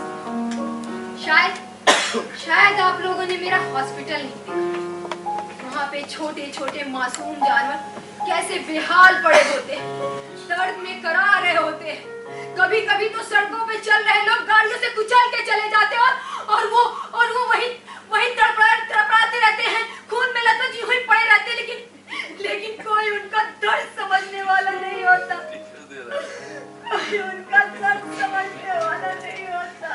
शायद आप लोगों ने मेरा हॉस्पिटल नहीं देखा। वहाँ पे छोटे छोटे मासूम जानवर कैसे बेहाल पड़े होते हैं, दर्द में करा रहे होते हैं। कभी कभी तो सड़कों पे चल रहे लोग गाड़ियों से कुचल के चले जाते हैं और वो वही तड़पड़ाते रहते हैं, खून में लथपथ हुए पड़े रहते हैं, लेकिन कोई उनका दर्द समझने वाला नहीं होता। कोई उनका दर्द समझने वाला नहीं होता।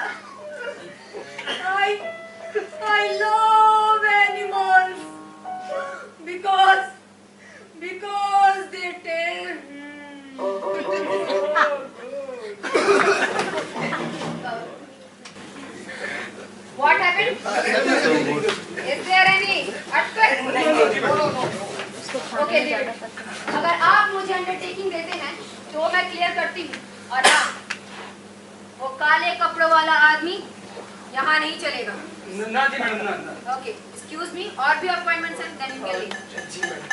I love animals because they tell. What happened? Is there any earthquake? Okay, leave it. अगर आप मुझे अंडरटेकिंग देते हैं तो मैं क्लियर करती हूँ। और हाँ, वो काले कपड़ों वाला आदमी यहाँ नहीं चलेगा। ना जी मैडम, ना। Okay, excuse me. और भी अपॉइंटमेंट्स हैं, then you can leave. जी मैडम।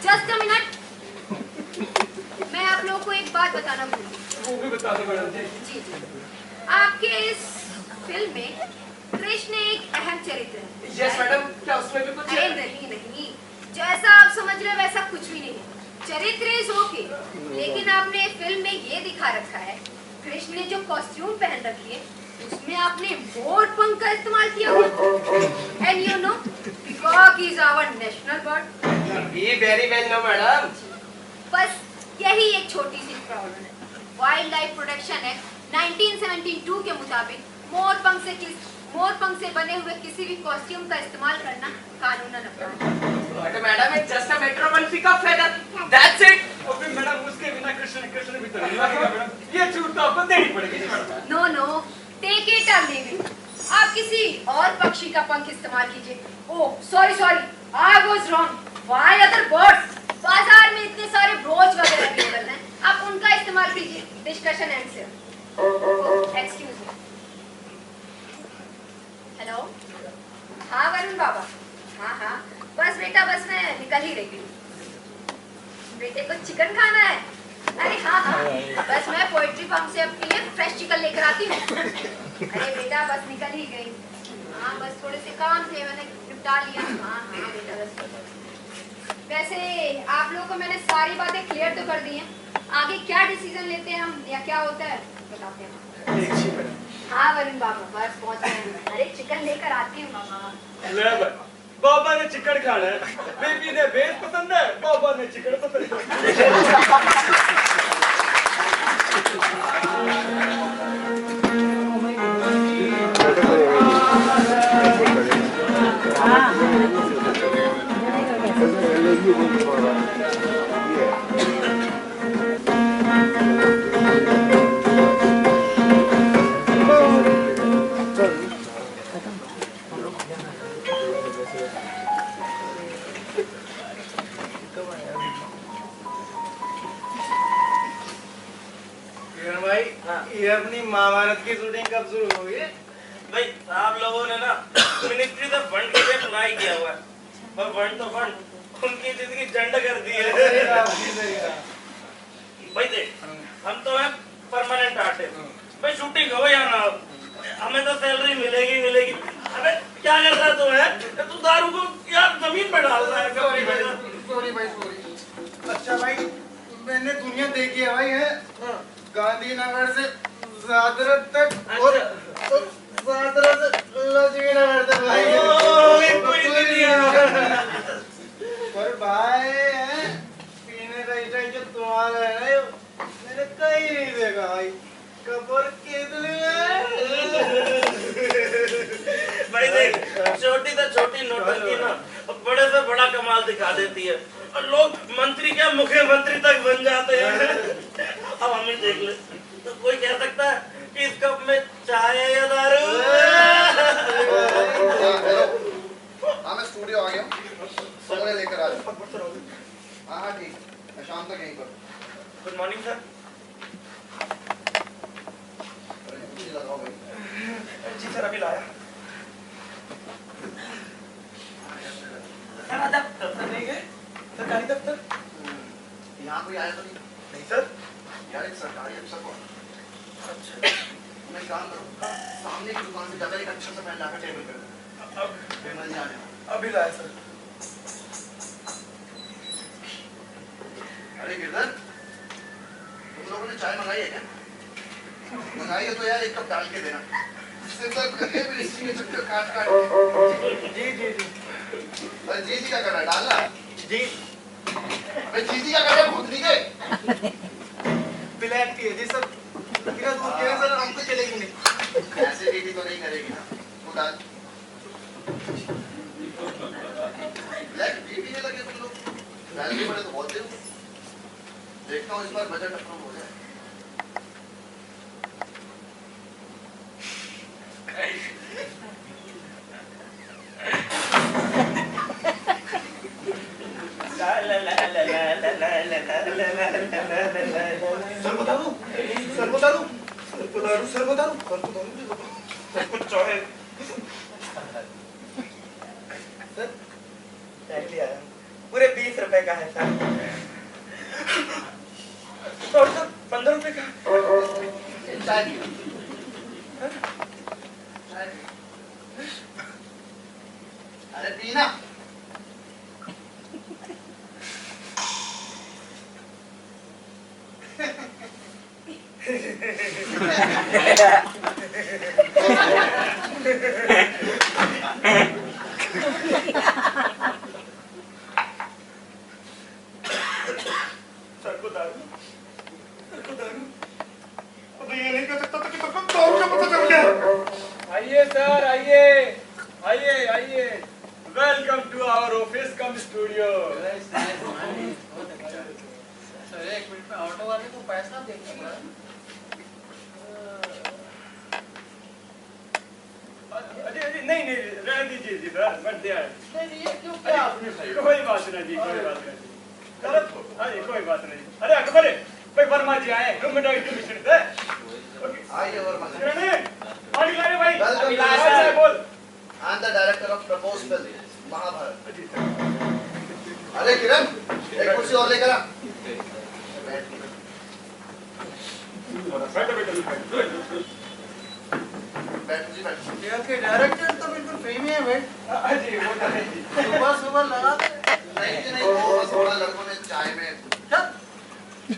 Just a minute. मैं आप लोगों को एक बात बताना भूल गई। वो भी बता दो मैडम जी। जी जी। आपके इस फिल्म में कृष्ण एक अहम चरित्र है। यस मैडम, क्या उसमें भी कुछ है? नहीं, जैसा आप समझ रहे वैसा कुछ भी नहीं है। चरित्र इज ओके, लेकिन आपने फिल्म में ये दिखा रखा है कृष्ण ने जो कॉस्ट्यूम पहन रखी है उसमें आपने मोर पंख का इस्तेमाल किया हुआ। And you know peacock is our national bird. We very well know madam. बस यही एक छोटी सी प्रॉब्लम है। वाइल्ड लाइफ प्रोटेक्शन एक्ट 1972 के मुताबिक मोर पंख से बने हुए किसी भी कॉस्ट्यूम का इस्तेमाल करना कानूनन अपराध है। But madam, it's just a matter of 1 cup feather, that's it. और फिर मैडम उसके बिना कृष्ण कृष्ण भी तो नहीं लगेगा मैडम, ये छूट तो आपको देनी पड़ेगी madam. No no, take it और लीव इट। आप किसी और पक्षी का पंख इस्तेमाल कीजिए। Oh sorry sorry, I was wrong. Why other birds? बाजार में इतने सारे ब्रोच वगैरह अवेलेबल हैं, आप उनका इस्तेमाल कीजिए। Discussion and say excuse me. Hello, हाँ वरुण बाबा। हाँ, बस बेटा, बस मैं निकल ही रही हूँ। बेटे को चिकन खाना है? अरे हाँ, बस मैं पोएट्री फार्म से आपके लिए फ्रेश चिकन लेकर आती हूँ। अरे बेटा, बस निकल ही गई। हाँ, बस थोड़े से काम थे, मैंने निपटा लिया। हाँ बेटा, बस। वैसे आप लोगों को मैंने सारी बातें क्लियर तो कर दी हैं। आगे क्या डिसीजन लेते हैं हम या क्या होता है बताते हैं। हाँ वरुण बाबा, बस पहुँच गए हैं। अरे चिकन लेकर आती हूँ मामा। बाबा ने चिकन खाना है, बेबी ने बेस पसंद है, बाबा ने चिकन पसंद है। ये अपनी महाभारत की शूटिंग कब शुरू होगी? भाई आप लोगों ने ना मिनिस्ट्री से फंड के लिए अप्लाई किया हुआ है, पर फंड तो फंड उनकी जिंदगी झंड कर दी है। भाई देख, हम तो है परमानेंट आर्टिस्ट। भाई शूटिंग हो या ना हो, हमें तो सैलरी मिलेगी मिलेगी। अबे क्या कर रहा तू है? तू दारू को यार जमीन पर डाल रहा है। सॉरी भाई, सॉरी। अच्छा भाई, मैंने दुनिया देखी है भाई, है गांधीनगर से दादर तक और दादर से लक्ष्मीनगर तक भाई। पर भाई पीने का स्टाइल जो तुम्हारा है ना, मैंने कहीं नहीं देखा भाई। कपूर कितने भाई देख, छोटी से छोटी नोटंकी ना बड़े से बड़ा कमाल दिखा देती है, और लोग मंत्री क्या मुख्यमंत्री तक बन जाते हैं। अब हम ही देख ले, तो कोई कह सकता है कि इस कप में चाय है या दारू? हाँ मैं स्टूडियो आ गया हूँ, सोने लेकर आ जाओ। हाँ ठीक, मैं शाम तक यहीं पर। Good morning sir. लगाओ भाई। जी सर, अभी लाया। सर आज आप दफ्तर नहीं गए? सरकारी दफ्तर? यहाँ कोई आया तो नहीं? नहीं सर। यार एक सरकारी अफसर को अच्छा, मैं काम करूँ, सामने की दुकान से जाकर एक अच्छा सा पेन लाकर टेबल पर अब पेमल जी आ जाए। अभी लाया सर। अरे गिरधर, तुम लोगों ने चाय मंगाई है क्या? मंगाई है तो यार एक कप डाल के देना। इससे तो कहीं भी इसी में चक्कर काट काट। जी जी जी अरे जी क्या कर रहा है? डालना। जी। अरे जी क्या कर रहा है? भूतनी के ब्लैक टी है जी सर, बिना दूध के सर हमको चलेगी नहीं। ऐसे टीटी तो नहीं करेगी ना तू डाल। ब्लैक टी पीने लगे तुम लोग? पहले बड़े तो बहुत थे। देखता हूँ इस बार बजट अप्रूव हो जाए। सर बता दूं? सर बता दूं? सर बता दूं? सर बता दूं? सर बता दूं? कुछ चाहे सर चाय लिया है, पूरे 20 रुपए का है सर। और सर 15 रुपए का। चाय पी। चाय पी। अरे पीना। सर को दारू। अब ये नहीं कह सकता था कि तुमको दारू का पता चल गया। आइए सर, आइए आइए आइए, welcome Welcome to our office cum studio. Sir एक मिनट में ऑटो वाले को पैसा देंगे। अरे नहीं रहने दीजिए जी सर, मत दिया। नहीं ये क्यों क्या आपने सही? कोई बात नहीं जी, कोई बात नहीं। गलत हो? अरे कोई बात नहीं। अरे अकबर भाई वर्मा जी आए, रूम में डायरेक्ट मिशन थे। आइए वर्मा जी। पानी ला रहे भाई। Welcome to ला the- बोल। I am the director of proposed film Mahabharat. अरे किरण, एक कुर्सी और लेकर आ। बैठो बैठो बैठो जी बैठो। ये आपके डायरेक्टर तो बिल्कुल फेमी है भाई। जी वो तो है जी। सुबह लगा नहीं जी नहीं, वो थोड़ा लड़कों ने चाय में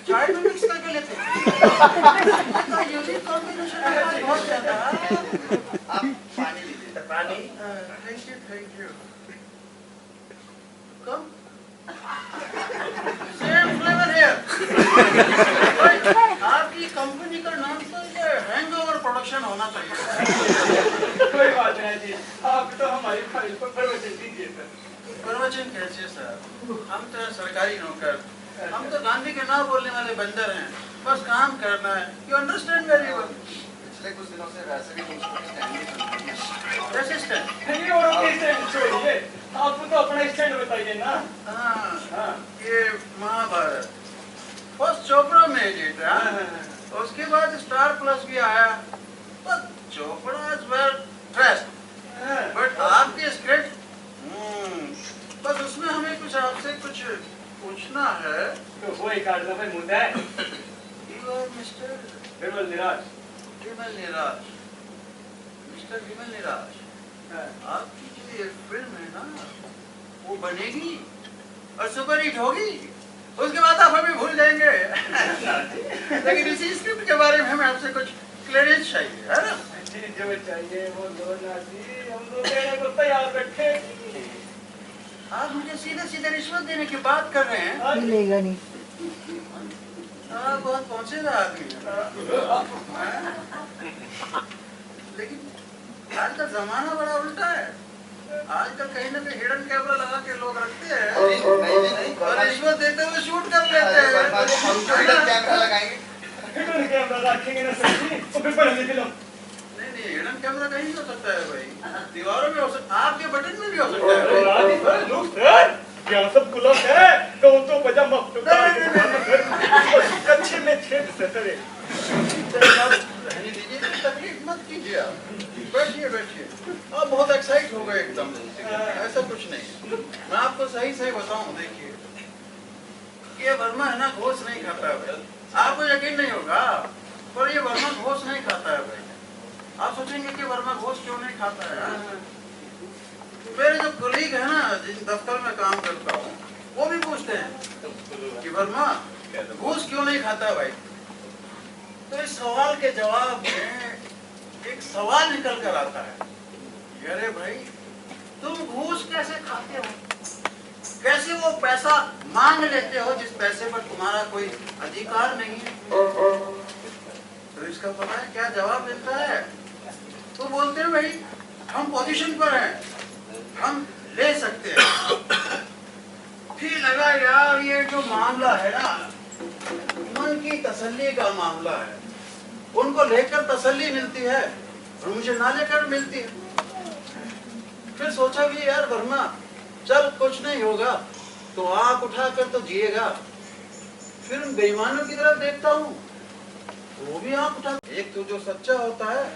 चाय में मिक्स करके लेते हैं। तो यूनिक कॉम्बिनेशन है बहुत ज्यादा। आप पानी लीजिए। पानी। Thank you. Come. Same flavour here. आपकी कंपनी का नाम तो ये हैंगओवर प्रोडक्शन होना चाहिए। कोई बात नहीं जी, आप तो हमारी फाइल पर प्रवचन दीजिए सर। प्रवचन कैसे सर? हम तो सरकारी नौकर, हम तो गांधी के ना बोलने वाले बंदर हैं। बस काम करना है। You understand very well. पिछले कुछ दिनों से वैसे भी मुझको स्टैंड नहीं करती है। असिस्टेंट। नहीं और अपनी स्टैंड छोड़िए, आपको तो अपना स्टैंड बताइए ना। हाँ, ये महाभारत फर्स्ट चोपड़ा में एडिट है। उसके बाद स्टार प्लस भी आया, but Chopra is well trust. But आपकी स्क्रिप्ट बस उसमें हमें कुछ आपसे कुछ पूछना है। तो वो एक आदमी भाई मुद्दा है। You are Mr. बिल्कुल निराश। विमल निराश। मिस्टर विमल निराश, आपकी जो ये फिल्म है ना, वो बनेगी और सुपर हिट होगी। उसके बाद आप हमें भूल जाएंगे। लेकिन इसी स्क्रिप्ट के बारे में हमें आपसे कुछ क्लियरेंस चाहिए, है ना? जी जो चाहिए वो दो ना जी, हम लोग देने को तैयार बैठे। आप मुझे सीधे सीधे रिश्वत देने की बात कर रहे हैं। मिलेगा नहीं। आप बहुत पहुंचेगा आदमी हैं। लेकिन आजकल जमाना बड़ा उल्टा है। आजकल कहीं ना कहीं हिडन कैमरा लगा के लोग रखते हैं नहीं और रिश्वत देते हुए शूट कर लेते हैं। हम हिडन कैमरा लगाएंगे। हिडन कैमरा रखेंगे ना सर जी, तो फिर बनेगी फिल्म। नहीं हिडन कैमरा कहीं भी हो सकता है भाई, दीवारों में हो सकता है, आपके बटन में भी हो सकता है। सर लोग सर क्या सब कुलम है, कौन तो पजामा कच्चे में छेद से सर। रहने दीजिए, तकलीफ मत कीजिए आप। बैठिए बैठिए, आप बहुत एक्साइट हो गए एकदम। ऐसा कुछ नहीं, मैं आपको सही सही बताऊं। देखिए ये वर्मा है ना, घोष नहीं खाता है भाई। आपको यकीन नहीं होगा पर ये वर्मा घोष नहीं खाता है भाई। आप सोचेंगे कि वर्मा घोष क्यों नहीं खाता है। मेरे जो कोलीग है ना, जिस दफ्तर में काम करता हूँ, वो भी पूछते हैं कि वर्मा घूस क्यों नहीं खाता भाई। तो इस सवाल के जवाब में एक सवाल निकल कर आता है, अरे भाई तुम घूस कैसे खाते हो, कैसे वो पैसा मांग लेते हो जिस पैसे पर तुम्हारा कोई अधिकार नहीं है। तो इसका पता है क्या जवाब मिलता है? तो बोलते हैं भाई हम पोजीशन पर हैं, हम ले सकते हैं। फिर लगा यार ये जो मामला है ना, मन की तसल्ली का मामला है। उनको लेकर तसल्ली मिलती है और मुझे ना लेकर मिलती है। फिर सोचा भी यार वर्मा चल कुछ नहीं होगा तो आंख उठाकर तो जिएगा। फिर उन बेईमानों की तरफ देखता हूँ, वो भी आंख उठा, एक तो जो सच्चा होता है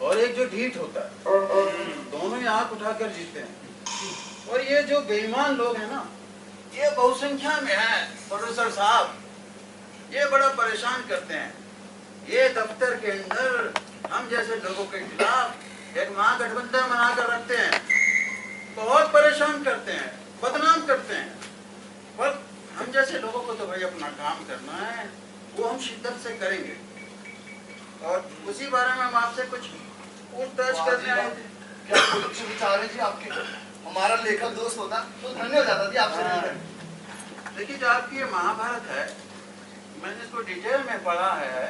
और एक जो ढीठ होता है, दोनों ही आंख उठाकर जीते हैं। और ये जो बेईमान लोग हैं ना, ये बहुसंख्या में है प्रोड्यूसर साहब, ये बड़ा परेशान करते हैं। ये दफ्तर के अंदर हम जैसे लोगों के खिलाफ एक महागठबंधन बनाकर रखते हैं, बहुत परेशान करते हैं, बदनाम करते हैं। पर हम जैसे लोगों को तो भाई अपना काम करना है, वो हम शिद्दत से करेंगे। और उसी बारे में हम आपसे कुछ पूछताछ करने आए थे। क्या कुछ विचार है जी आपके? हमारा लेखक दोस्त होता तो धन्य हो जाता जी आपसे मिलकर। देखिए जो आपकी ये महाभारत है, मैंने इसको डिटेल में पढ़ा है।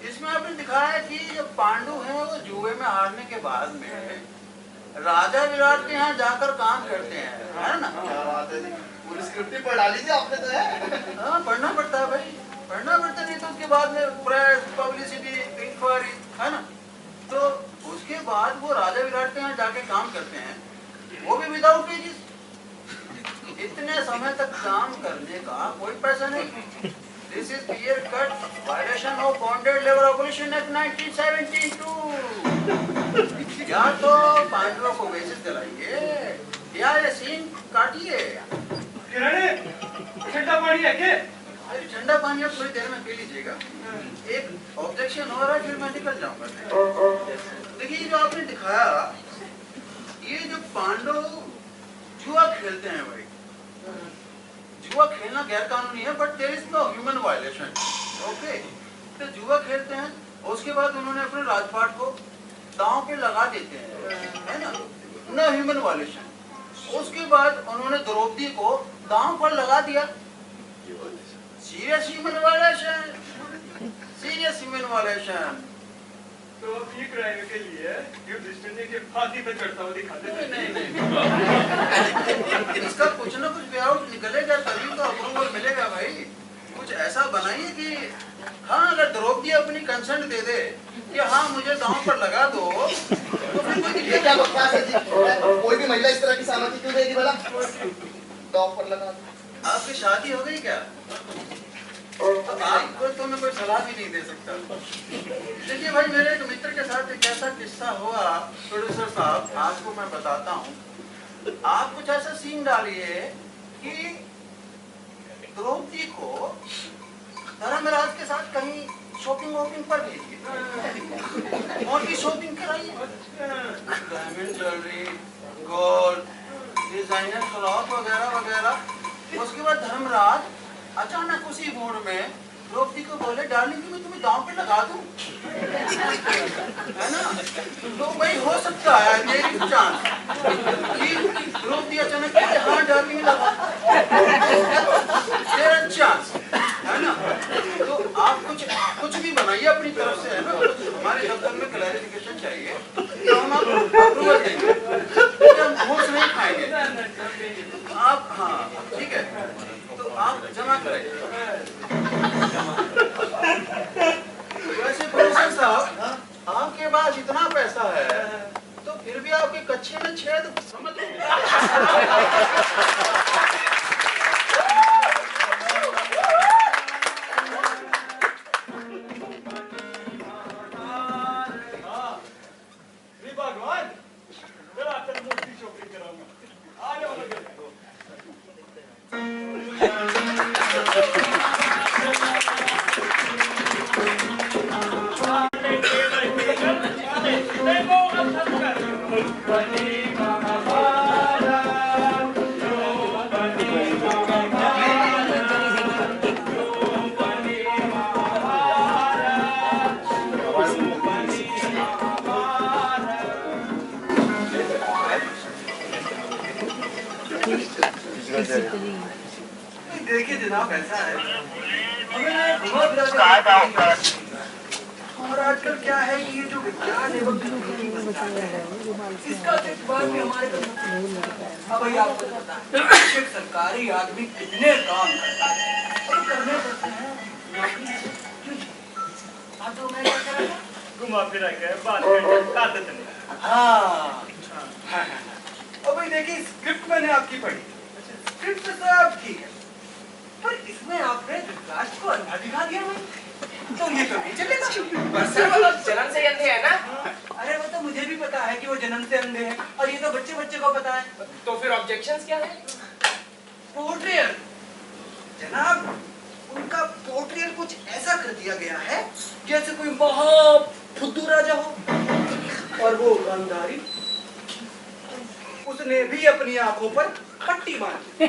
इसमें आपने दिखाया है कि जो पांडु हैं वो जुए में हारने के बाद में राजा विराट के यहाँ जाकर काम करते हैं, है ना? क्या बात है जी, पूरी स्क्रिप्ट ही पढ़ डाली थी आपने तो है। हाँ, पढ़ना पड़ता है भाई, पढ़ना पड़ता, नहीं तो उसके बाद में प्रेस, पब्लिसिटी, इंक्वायरी, है ना? तो उसके बाद वो राजा विराट के यहाँ जाके काम करते हैं, वो भी विदाउट वेजेस। इतने समय तक काम करने का कोई पैसा नहीं। This is clear cut violation of bonded labour regulation act 1972। या तो पांडवों को वेजेस दिलाइए या ये सीन काटिए। ठंडा पानी है क्या? अरे ठंडा पानी आप थोड़ी देर में पी लीजिएगा। एक ऑब्जेक्शन हो रहा है, फिर मैं निकल जाऊंगा। देखिए, जो आपने दिखाया, ये जो पांडव जुआ खेलते हैं भाई, जुआ खेलना गैर कानूनी है, but there is no human violation. Okay, तो जुआ खेलते हैं, उसके बाद उन्होंने अपने राजपाट को दांव पे लगा देते हैं, है ना? No human violation. उसके बाद उन्होंने द्रौपदी को दांव पर लगा दिया। Serious human violation, serious human violation. तो अब ये क्राइम के लिए युधिष्ठिर ने के फांसी पे चढ़ता हुआ दिखाते थे। नहीं, इसका कुछ ना कुछ वे आउट निकलेगा, तभी तो अप्रूवल मिलेगा भाई। कुछ ऐसा बनाइए कि हाँ, अगर द्रौपदी अपनी कंसेंट दे दे कि हाँ मुझे दांव पर लगा दो, तो फिर कोई ये क्या बकवास है जी? कोई भी महिला इस तरह की सहमति क्यों देगी भला? दांव पर लगा दो। आपकी शादी हो गई क्या? तो आपको तो मैं कोई सलाह भी नहीं दे सकता। देखिए भाई, मेरे एक मित्र के साथ एक ऐसा किस्सा हुआ, प्रोड्यूसर साहब, आपको मैं बताता हूँ। आप कुछ ऐसा सीन डालिए कि द्रौपदी को धर्मराज के साथ कहीं शॉपिंग वॉपिंग पर भेजिए, और भी शॉपिंग कराइए, diamond jewellery, gold, designer cloth वगैरह वगैरह। उसके बाद धर्मराज अचानक उसी मूड में द्रौपदी को बोले, डार्लिंग मैं तुम्हें दांव पे लगा दूं, है ना? तो भाई हो सकता है मेरी चांस कि द्रौपदी अचानक कहे हाँ डार्लिंग लगा, तेरा चांस, है ना? तो आप कुछ भी बनाइए अपनी तरफ से, है ना? हमारे दफ्तर में क्लैरिफिकेशन चाहिए, तो हम आपको अप्रूवल देंगे, हम घूस नहीं खाएंगे। आप हाँ ठीक है, तो आप जमा करें। वैसे प्रोफेसर साहब, आपके पास इतना पैसा है, तो फिर भी आपके कच्चे में छेद समझ भगवान, जरा आपको मूर्ति शॉपिंग कराऊंगा। आ जाओ लगे। देखिए जनाब, ऐसा है और आजकल क्या है कि ये जो विज्ञान एवं इसका बाद में हमारे अब भाई आपको पता है एक सरकारी आदमी कितने काम करता है और करने पड़ते हैं। हाँ, तो मैं क्या कर रहा था, घुमा फिरा के बात करते आदत नहीं। हाँ, और भाई देखिए, स्क्रिप्ट मैंने आपकी पढ़ी, स्क्रिप्ट तो सब ठीक है, पर इसमें आपने धृतराष्ट्र को अंधा दिखा दिया भाई, तो ये तो नहीं चलेगा। बस सर, वो तो जन्म से अंधे है ना। अरे वो तो मुझे भी पता है कि वो जन्म से अंधे हैं, और ये तो बच्चे बच्चे को पता है। तो फिर ऑब्जेक्शंस क्या है? पोर्ट्रेयल जनाब, उनका पोर्ट्रेयल कुछ ऐसा कर दिया गया है जैसे कोई महा फुद्दू राजा हो, और वो गांधारी, उसने भी अपनी आंखों पर पट्टी बांधी।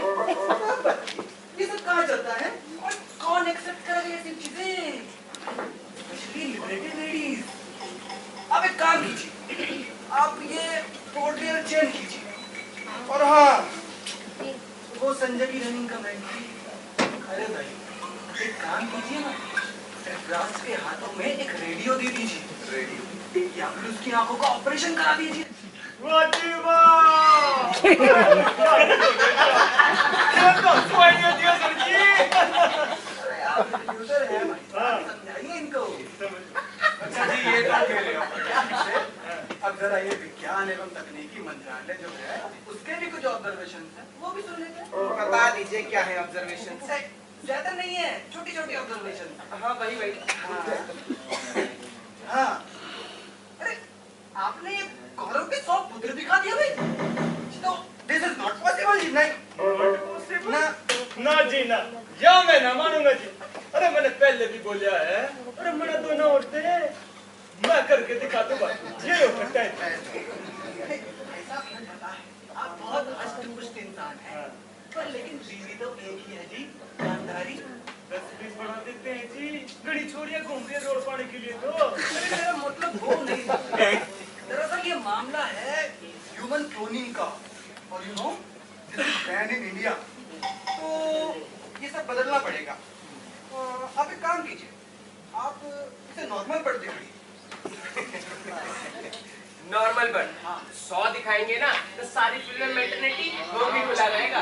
ये सब कहाँ चलता है और कौन एक्सेप्ट करेगा ये सब चीजें? Specially liberated ladies. अब एक काम कीजिए, आप ये पोर्ट्रेयल चेंज कीजिए, और हाँ, वो संजय की रनिंग का मैन। अरे भाई एक काम कीजिए ना, धृतराष्ट्र के हाथों में एक रेडियो दे दीजिए, रेडियो, या फिर उसकी आंखों का ऑपरेशन करा दीजिए। प्रोड्यूसर है भाई, समझाइए इनको। अच्छा जी, ये तो खेल रहे हो ठीक से। अब जरा ये विज्ञान एवं तकनीकी मंत्रालय जो है उसके भी कुछ ऑब्जर्वेशन है, वो भी सुन लेते हैं। बता दीजिए क्या है ऑब्जर्वेशन? ज्यादा नहीं है, छोटी छोटी ऑब्जर्वेशन। हाँ वही हाँ, अरे आपने ये गौरव के 100 पुत्र दिखा दिया भाई। तो दिस इज नॉट पॉसिबल जी। नहीं ना ना जी ना, या मैं ना मानूंगा जी। अरे मैंने पहले भी बोला है, अरे मेरा दोनों औरतें हैं, मैं करके दिखा दूंगा, ये हो सकता है। ऐसा नहीं पता है, आप बहुत अष्टपुष्ट इंसान हैं, पर लेकिन बीवी तो एक ही है जी, ईमानदारी। 10-20 बढ़ा देते हैं जी, गड़ी छोड़िए घूम रही है रोड पाने के लिए तो। अरे मेरा मतलब वो नहीं, दरअसल ये मामला है ह्यूमन क्लोनिंग का, और you know this is ban in India, तो ये सब बदलना पड़ेगा। आप एक काम कीजिए, आप इसे नॉर्मल पर देखिए। नॉर्मल पर 100 दिखाएंगे ना तो सारी फिल्म में मेटर्निटी वो भी खुला रहेगा।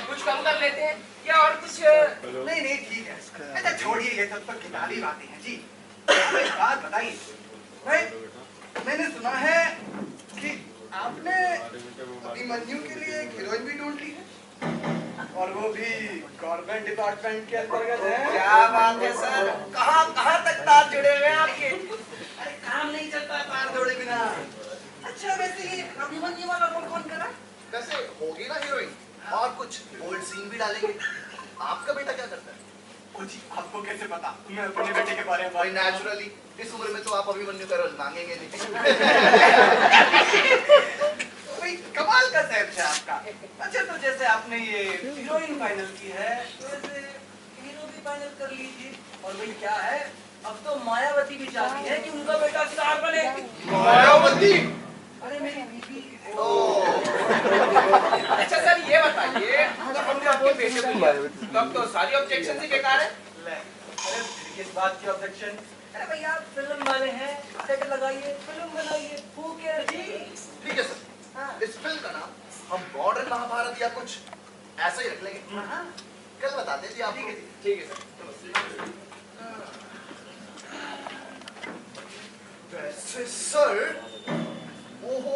कुछ कम कर लेते हैं या और कुछ? नहीं नहीं ठीक है, अच्छा छोड़िए ये सब तो किताबी बातें हैं जी। एक बात बताइए भाई, मैंने सुना है कि आपने अभिमन्यु के लिए एक हीरोइन भी ढूंढ ली है, और वो भी गवर्नमेंट डिपार्टमेंट के अंतर्गत है। क्या बात है सर, कहाँ तक तार जुड़े हुए हैं आपके? अरे काम नहीं चलता तार जोड़े बिना। अच्छा वैसे ये अभिमन्यु वाला रोल कौन करा? वैसे होगी ना हीरोइन, और कुछ बोल्ड सीन भी डालेंगे। आपका बेटा क्या करता है? ओ जी, आपको कैसे पता? मैं अपने बेटे के बारे में भाई नेचुरली इस उम्र में तो आप अभिमन्यु का रोल मांगेंगे नहीं। भाई कमाल का सेंस है आपका। अच्छा तो जैसे आपने ये हीरोइन फाइनल की है, वैसे हीरो भी फाइनल कर लीजिए। और भाई क्या है, अब तो मायावती भी चाहती है कि उनका बेटा स्टार बने। मायावती? अरे मेरी बीबी। अच्छा सर ये बताइए, जब हमने आपके बेटे को लिया तब तो सारी ऑब्जेक्शन ही बेकार है। अरे किस बात की ऑब्जेक्शन? अरे भैया आप फिल्म वाले हैं, सेट लगाइए, फिल्म बनाइए, हु केयर जी। ठीक है सर, इस फिल्म का नाम हम मॉडर्न महाभारत या कुछ ऐसा ही रख लेंगे। कल बताते हैं जी आपको। ठीक है सर। वैसे सर, ओहो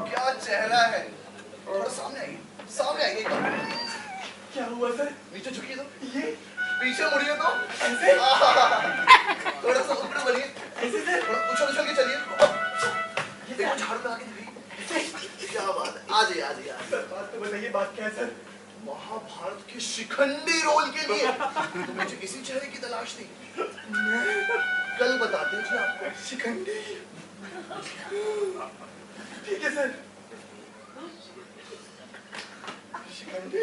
क्या चेहरा है। थोड़ा सामने आइए, सामने आइए। क्या हुआ सर? नीचे झुकिए तो, ये पीछे मुड़िए तो, ऐसे? थोड़ा सा ऊपर बढ़िए, ऐसे सर? थोड़ा उछल के चलिए। देखो झाड़ू लगा के दिखाइए। क्या बात है, आ जाइए आ जाइए। सर बात तो बताइए, बात क्या है सर? महाभारत के शिखंडी रोल के लिए तो मुझे इसी चेहरे की तलाश थी। कल बताते हैं जी आपको। शिखंडी, ठीक है सर। शिखंडी,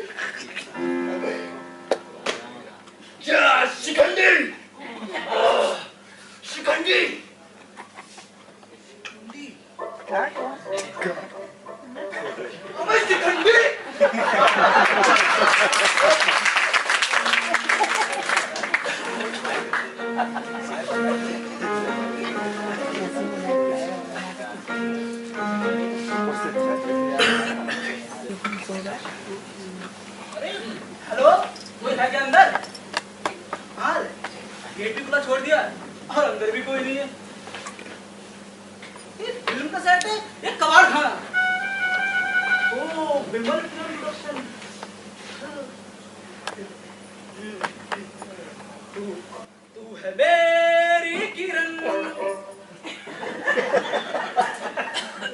क्या शिखंडी? शिखंडी अबे शिखंडी। हेलो, कोई है क्या अंदर? हाँ, गेट भी खुला छोड़ दिया और अंदर भी कोई नहीं है। ये फिल्म का सेट है, ये कबाड़ खाना। ओह, विमल फिल्म प्रोडक्शन। तू है मेरी किरण,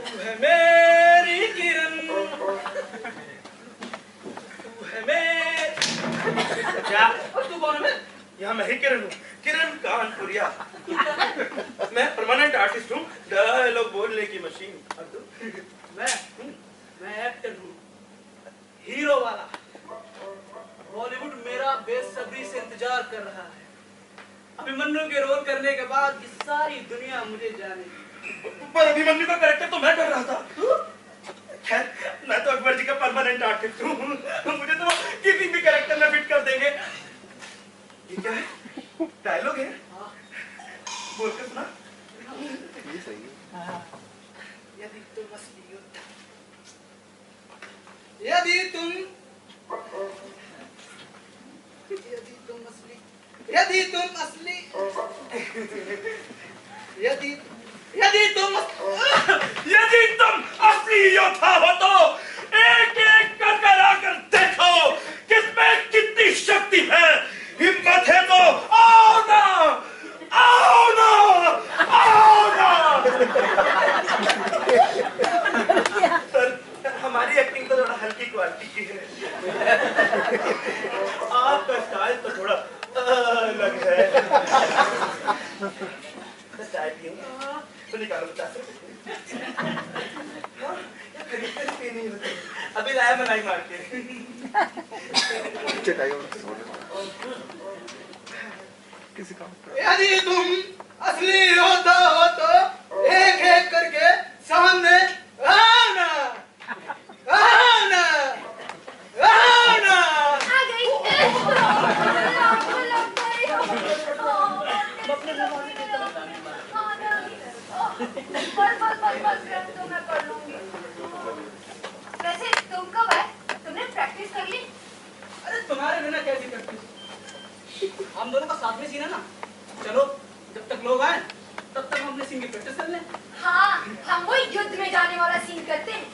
तू है मेरी किरण, तू है मेरी। क्या? और तू कौन है? यहाँ मैं ही किरण हूँ, किरण कानपुरिया। मैं परमानेंट आर्टिस्ट हूँ, डायलॉग बोलने की मशीन। मैं एक्टर हूँ, हीरो वाला। बॉलीवुड मेरा बेसब्री से इंतजार कर रहा है। अभिमन्यु के रोल करने के बाद ये सारी दुनिया मुझे जानेगी। पर अभिमन्यु का कैरेक्टर तो मैं कर रहा था। खैर, मैं तो अकबर जी का परमानेंट आर्टिस्ट हूँ, मुझे तो किसी भी कैरेक्टर में फिट कर देंगे। ये क्या है? डायलॉग है? बोल के सुना। ये सही है। यदि तुम असली योद्धा, यदि तुम असली, यदि तुम असली योद्धा हो तो एक एक कर आकर देखो किसमें कितनी शक्ति है। हिम्मत है तो आओ ना, आओ ना, आओ ना। सर हमारी एक्टिंग तो थोड़ा हल्की क्वालिटी की है, आपका स्टाइल तो थोड़ा अलग है। चाय पिएंगे तो निकालो 50 रुपए। नहीं होती अभी लाया मलाई मार के। यदि तुम असली योद्धा हो तो एक एक करके सामने आना, आना, आना। आ गई। बस तो मैं कर लूंगी। वैसे तुम कब आए? तुमने प्रैक्टिस कर ली? अरे तुम्हारे बिना कैसी प्रैक्टिस? हम दोनों का साथ में सीन है ना। चलो जब तक लोग आए तब तक हम अपने सीन की प्रैक्टिस कर लें। हाँ, हम वो युद्ध में जाने वाला सीन करते हैं।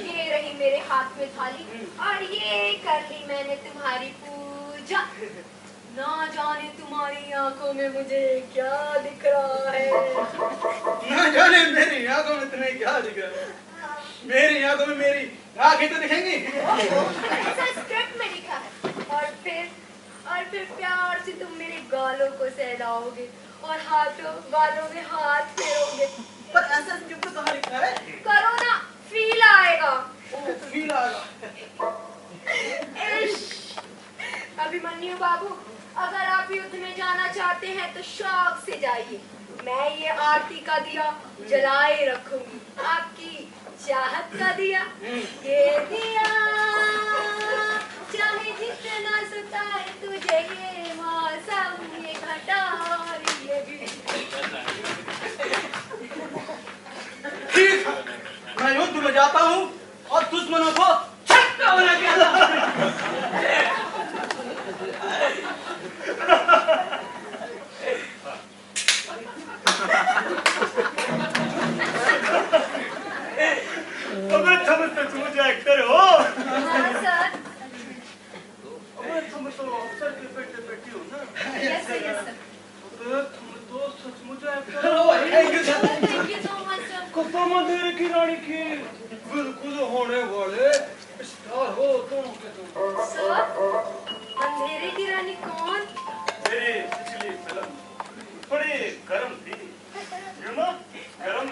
ये रही मेरे हाथ में थाली और ये कर ली मैंने तुम्हारी पूजा। ना जाने तुम्हारी आंखों में मुझे क्या दिख रहा है। ना जाने मेरी आंखों में तुम्हें क्या दिख रहा है। मेरी आंखों में मेरी आंखें तो दिखेंगी। ऐसा स्क्रिप्ट में लिखा है। और फिर प्यार से तुम मेरे गालों को सहलाओगे और हाथों गालों में हाथ फेरोगे। पर ऐसा स्क्रिप्ट तो कहाँ लिखा है? करो ना, फील आएगा। फील आएगा। अभिमन्यु बाबू, अगर आप युद्ध में जाना चाहते हैं तो शौक से जाइए। मैं ये आरती का दिया जलाए रखूंगी, आपकी चाहत का दिया। ये दिया चाहे जितना सुताए तुझे ये मौसम, ये घटा और ये भी। ठीक, मैं युद्ध में जाता हूँ और दुश्मनों को छक्का बना के आता हूँ। अबे तुम तो एक्टर हो। हाँ सर। अबे तुम तो अफसर के बेटे बेटी हो ना। Yes sir, yes sir. अबे तुम तो सचमुच एक्टर हो। Thank you sir. Thank you so much sir. कसम अंधेरे की रानी की बिल्कुल होने वाले स्टार हो तुम के तुम। सर, अंधेरे की रानी कौन? मेरी पिछली फिल्म थोड़ी गर्म थी, यू नो, गर्म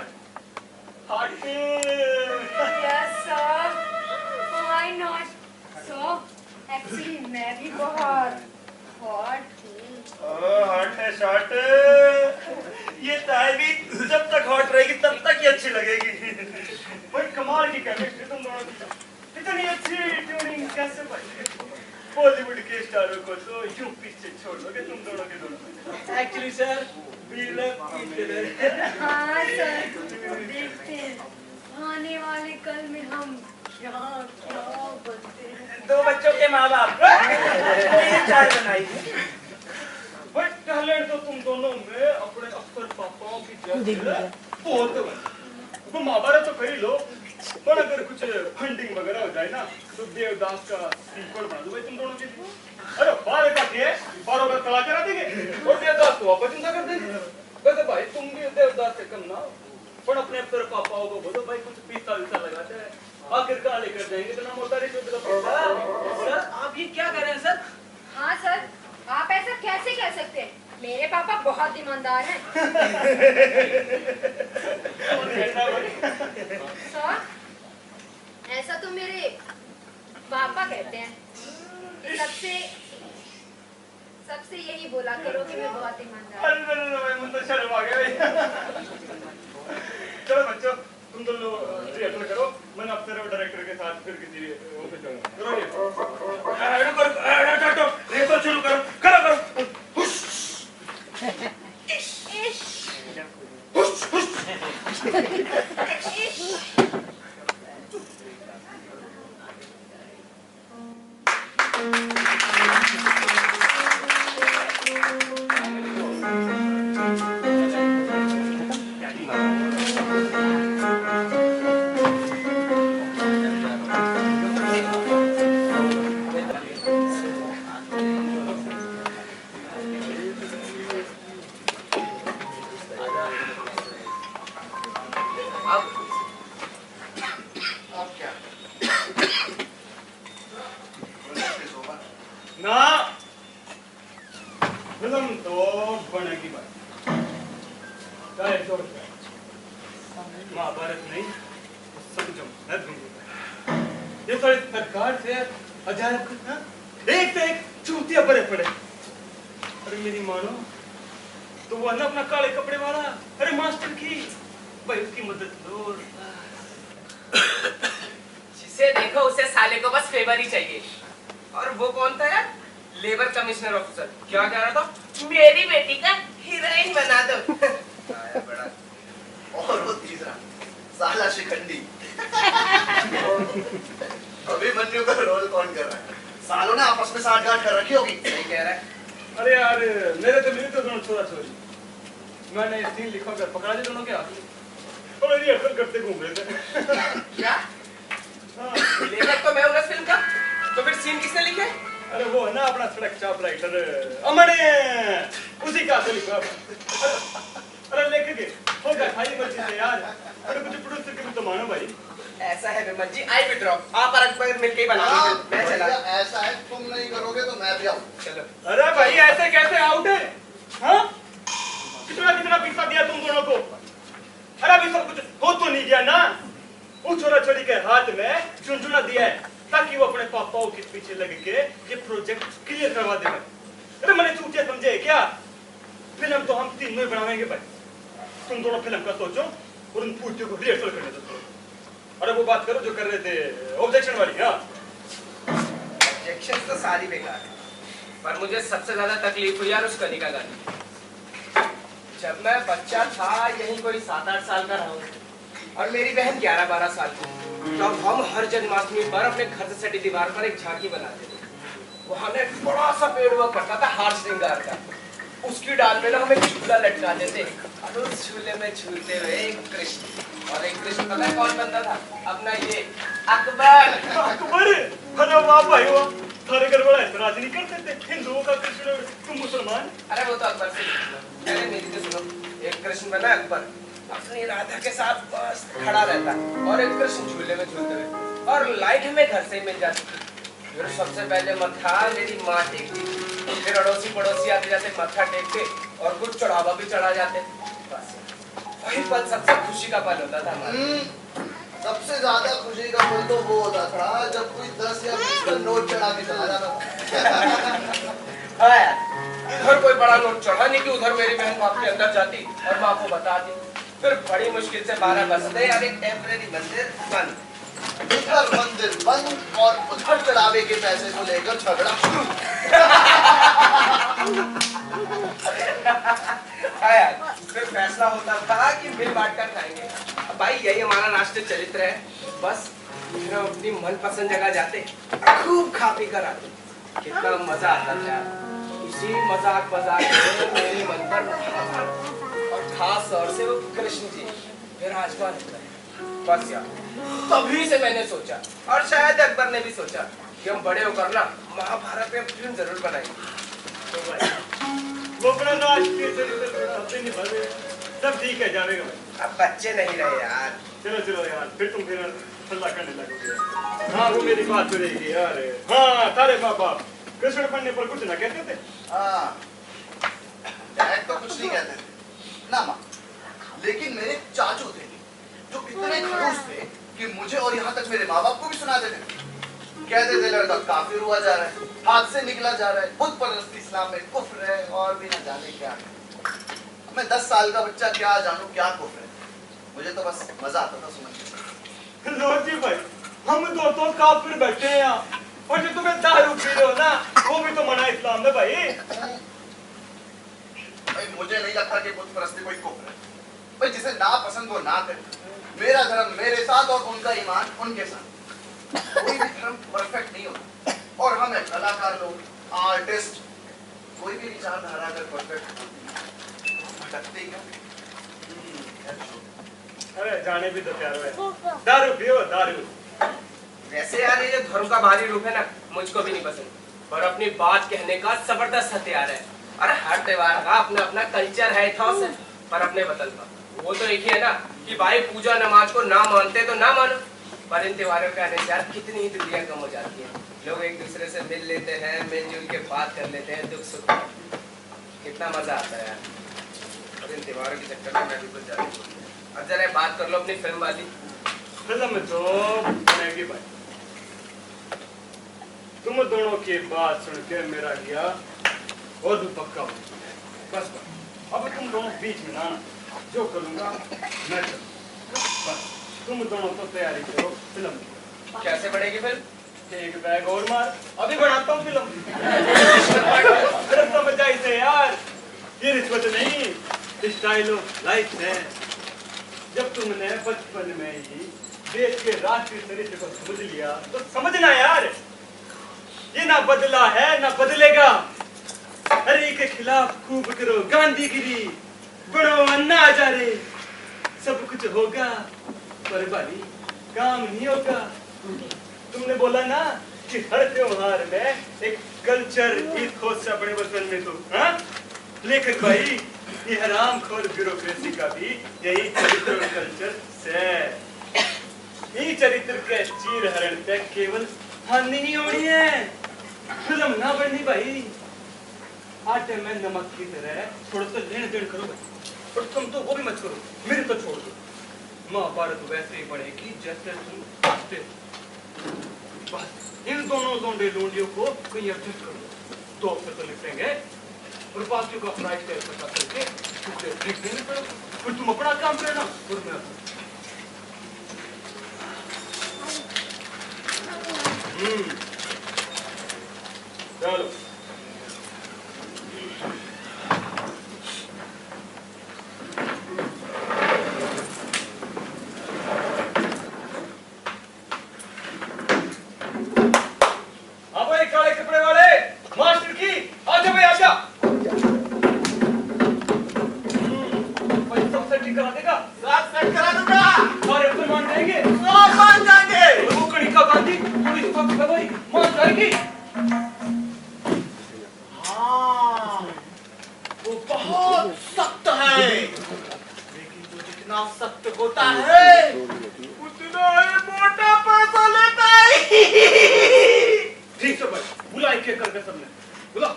hot. Yes sir. Why not? So, actually मैं भी बहुत hot हूँ। हॉट है शॉट। ये चाय भी जब तक हॉट रहेगी तब तक ही अच्छी लगेगी। भाई कमाल की केमिस्ट्री तुम दोनों की। इतनी अच्छी ट्यूनिंग कैसे बनी? बॉलीवुड के स्टारों को तो यूं पीछे छोड़ दोगे तुम दोनों के दोनों। एक्चुअली सर हाँ सर, देखते हैं आने वाले कल में हम क्या क्या बनते हैं। दो बच्चों के माँ बाप ये चाय बनाई। बट टैलेंट तो तुम दोनों में अपने अफसर पापाओं की जैसे बहुत है। तो महाभारत तो कई लोग, पर अगर कुछ फंडिंग वगैरह हो जाए ना तो देवदास का सीक्वल बना दो भाई तुम दोनों के लिए। अरे 12 का के 12 का तला करा देंगे और देवदास को वापस चिंता कर देंगे। वैसे भाई तुम भी देवदास से कम ना हो, पर अपने अफसर पापाओं को बोलो भाई कुछ पीता वीता लगाते हैं, आखिरकार लेकर जाएंगे तो ना मोटा रिश्वत का पैसा। सर आप ये क्या कर रहे हैं सर? हाँ सर, आप ऐसा कैसे कह सकते हैं? मेरे पापा बहुत ईमानदार हैं। सर, ऐसा तो मेरे पापा कहते हैं कि सबसे यही बोला करो कि मैं बहुत ईमानदार हूँ। अरे मुझे शर्म आ गया। चलो बच्चों तुम दोनों लोग रिहर्सल करो, मैं अफसर और डायरेक्टर के साथ फिर किसी वो पे चलूंगा। रिहर्सल शुरू करो, करो करो। हुश हुश हुश। ना फिल्म तो बनेगी भाई, चाहे जो महाभारत नहीं समझो मैं दूंगा। ये सारी सरकार से अजायब एक से एक चूतिया पड़े पड़े। अरे मेरी मानो तो वो ना अपना काले कपड़े वाला, अरे मास्टर की भाई उसकी मदद लो। जिसे देखो उसे साले को बस फेवर ही चाहिए। और वो कौन था यार? Labour commissioner officer. क्या कह रहा था? मेरी बेटी का हीरोइन बना दो। आया बड़ा। और वो तीसरा साला शिखंडी। अभिमन्यु का रोल कौन कर रहा है? सालों ने आपस में साठगांठ कर रखी होगी। सही कह रहा है। अरे यार मेरे तो दोनों छोरा छोरी, मैंने सीन लिखा कर पकड़ा दिया दोनों के हाथ में और रिहर्सल करते घूम रहे थे। क्या? लेबर तो मैं हूँ ना फिल्म का, तो फिर सीन किसने लिखे? अरे वो है ना अपना सड़क चाप राइटर अमर, उसी का तो लिखा। अरे लेके के हो गया भाई मर्जी से यार। अरे कुछ प्रोड्यूसर के भी तो मानो भाई। ऐसा है विमल जी, आई विड्रॉ। आप और अकबर मिलके ही बना लीजिए। मैं चला। ऐसा है, तुम नहीं करोगे तो मैं भी आऊँ। चलो। अरे भाई ऐसे कैसे आउट है? हाँ कितना कितना पैसा दिया तुम दोनों को? अरे अभी सब कुछ हो तो नहीं गया ना? उस छोरा छोरी के हाथ में चुनचुना दिया है ताकि वो अपने पापाओं के पीछे लग के ये प्रोजेक्ट क्लियर करवा दे। अरे मैंने चूतिया समझे क्या? फिल्म तो हम तीनों ही बनाएंगे भाई। तुम दोनों फिल्म का सोचो और उन पूछो को रिहर्सल करने दो। अरे वो बात करो जो कर रहे थे ऑब्जेक्शन वाली। हाँ ऑब्जेक्शन तो सारी बेकार है, पर मुझे सबसे ज्यादा तकलीफ हुई यार उस कनिका गाने। जब मैं बच्चा था, यही कोई 7-8 साल का रहा हूँ, और मेरी बहन 11-12 साल की, तब हम हर जन्माष्टमी पर अपने घर से सटी दीवार पर एक झांकी बनाते थे। वहां एक बड़ा सा पेड़ हुआ करता था हार श्रृंगार का, उसकी डाल में ना हम एक झूला लटकाते थे और उस झूले में झूलते हुए एक कृष्ण, और एक कृष्ण पता है कौन बनता था? अपना ये अकबर। अकबर? अरे वाह भाई वाह, थारे घर वाला ऐतराज नहीं करते थे हिंदुओं का कृष्ण, तुम मुसलमान। अरे वो तो अकबर से। अरे मेरी तो सुनो, एक कृष्ण बना अकबर, अपनी राधा के साथ बस खड़ा रहता और एक कृष्ण झूले में झूलते हुए, और लाइट हमें घर से ही मिल जाती थी। फिर सबसे पहले मत्था मेरी माँ टेकती, फिर अड़ोसी पड़ोसी आते जाते मत्था टेकते और कुछ चढ़ावा भी चढ़ा जाते। बस वही पल सबसे खुशी का पल होता था हमारा। सबसे ज्यादा खुशी का पल तो वो होता था जब कोई 10 या 20 का नोट चढ़ा के चला जाता था। इधर कोई बड़ा नोट चढ़ा नहीं कि उधर मेरी बहन बाप के अंदर जाती और माँ को बताती। फिर बड़ी मुश्किल से 12 बजते और एक टेम्परेरी मंदिर बंद, इधर मंदिर बंद और उधर चढ़ावे के पैसे को लेकर झगड़ा शुरू। फिर फैसला होता था कि मिल बांट कर खाएंगे। अब भाई यही हमारा राष्ट्रीय चरित्र है। बस फिर हम अपनी मनपसंद जगह जाते, खूब खा पी कर आते। कितना मजा आता था। इसी मजाक में मेरे मन पर और खास तौर से वो कृष्ण जी विराजमान होता है। बस यार तभी से मैंने सोचा, और शायद अकबर ने भी सोचा, कि हम बड़े होकर ना महाभारत में फिल्म जरूर बनाएंगे। तो भाई वो अपना राष्ट्रीय चरित्र अपने निभा रहे, सब ठीक है जाएगा भाई। अब बच्चे नहीं रहे यार। चलो चलो यार, फिर तुम फिर हल्ला करने लगोगे। हाँ वो मेरी बात सुनेगी यार। हाँ तारे बाबा कृष्ण बनने पर कुछ ना कहते थे। हाँ डैड तो कुछ नहीं कहते थे ना माँ, लेकिन मेरे चाचू थे जो इतने खड़ूस थे कि मुझे और यहाँ तक मेरे माँ बाप को भी सुनाते थे। कहते थे लड़का काफिर हुआ जा रहा है, हाथ से निकला जा रहा है, बुत परस्ती इस्लाम में कुफ्र है और भी न जाने क्या है। मैं 10 साल का बच्चा क्या जानूं क्या कुफ्र है, मुझे तो बस मजा आता था समझ। लो जी भाई, हम तो काफिर बैठे हैं यहाँ, और जो तुम्हें दारू पी रहे हो ना वो भी तो मना इस्लाम में भाई। मुझे नहीं लगता कि बुत परस्ती कोई कुफ्र है भाई, जिसे ना पसंद वो ना करे। मेरा धर्म मेरे साथ और उनका ईमान उनके साथ। कोई भी धर्म परफेक्ट नहीं होता, और हम कलाकार लोग आर्टिस्ट कोई भी विचारधारा अगर परफेक्ट भटकते ही क्या। अरे जाने भी तो प्यार है, दारू पियो दारू। वैसे यार ये जो धर्म का बाहरी रूप है ना मुझको भी नहीं पसंद, पर अपनी बात कहने का जबरदस्त हथियार है। अरे हर त्योहार का अपना अपना कल्चर है, इतिहास है, पर अपने वतन का वो तो एक ही है ना कि भाई पूजा नमाज को ना मानते तो ना मानो, पर इन त्योहारों के आने से यार कितनी ही दूरियां कम हो जाती हैं। लोग एक दूसरे से मिल लेते हैं, मिलजुल के बात कर लेते हैं, दुख सुख में। कितना मजा आता है यार। और इन त्योहारों के चक्कर में मैं भी कुछ ज्यादा भूल गया। अब जरा बात कर लो अपनी फिल्म वाली। फिल्म तो बनेगी भाई। तुम दोनों की बात सुन के मेरा गया और भी पक्का हो। बस अब तुम दोनों बीच में ना, जो करूंगा मैं करूंगा। बस तुम दोनों तो तैयारी करो फिल्म की। कैसे बढ़ेगी फिल्म? एक बैग और मार, अभी बनाता हूँ फिल्म। अरे समझ आई से यार, ये रिश्वत नहीं, स्टाइल ऑफ लाइफ है। जब तुमने बचपन में ही देश के राष्ट्रीय चरित्र को समझ लिया तो समझना यार, ये ना बदला है ना बदलेगा। अरे के खिलाफ खूब करो गांधीगिरी, बढ़ो अन्ना हजारे, सब कुछ होगा पर भाई काम नहीं होगा। तुमने बोला ना कि हर त्योहार में एक कल्चर इथोस से अपने बचपन में तो, हाँ? लेकिन भाई ये हरामखोर ब्यूरोक्रेसी का भी यही चरित्र और कल्चर से। ये चरित्र के चीर हरण पे केवल हानि नहीं होनी है, फिल्म ना बननी भाई। आटे में नमक की तरह थोड़ा सा लेन देन करो भाई, और तुम तो वो भी मत करो, मेरे तो छोड़ दो। महाभारत वैसे ही बनेगी जैसे तुम चाहते हो। बस इन दोनों लोंडे लोंडियों को कहीं एडजस्ट कर दो, तो अफसर तो लिखेंगे और बाकियों का प्राइस टैग पता करके तुझे लिख देने पड़ेगा। फिर तुम अपना काम करना और मैं अपना। चलो काले कपड़े वाले मास्टर की आजा भाई आजा। पैसा सेट करा देगा? साथ सेट करा दूंगा। सारे ऊपर मान जाएंगे? सब मान जाएंगे। वो कड़ी का गांधी पुलिस पक्ष में भाई मान जाएगी। हाँ, वो बहुत सख्त है, लेकिन वो जितना सख्त होता है उतना ही मोटा पैसा लेता है। ठीक है भाई, बुलाए के करके सबने बुला।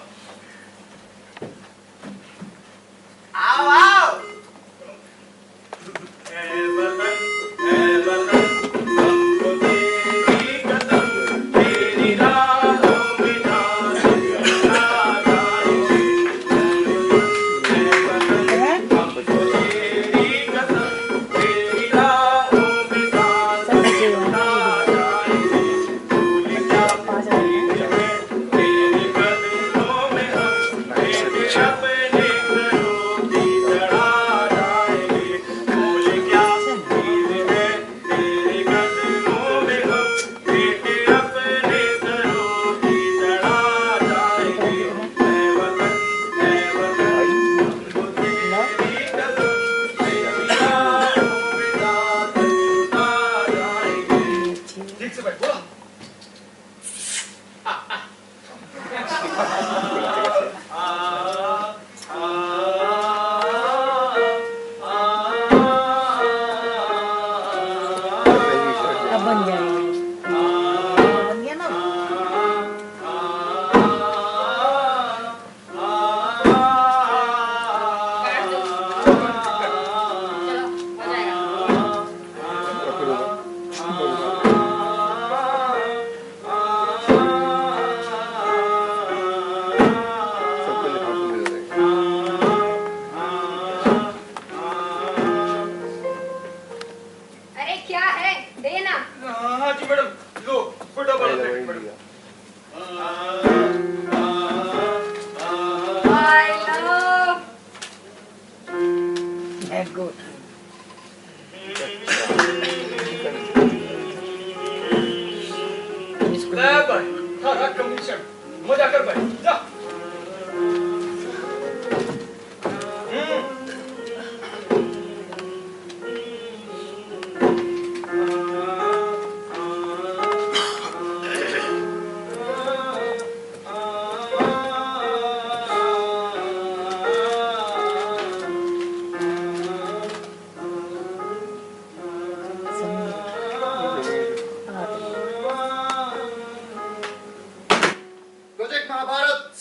आओ आओ।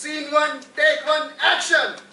Scene 1, take 1, action!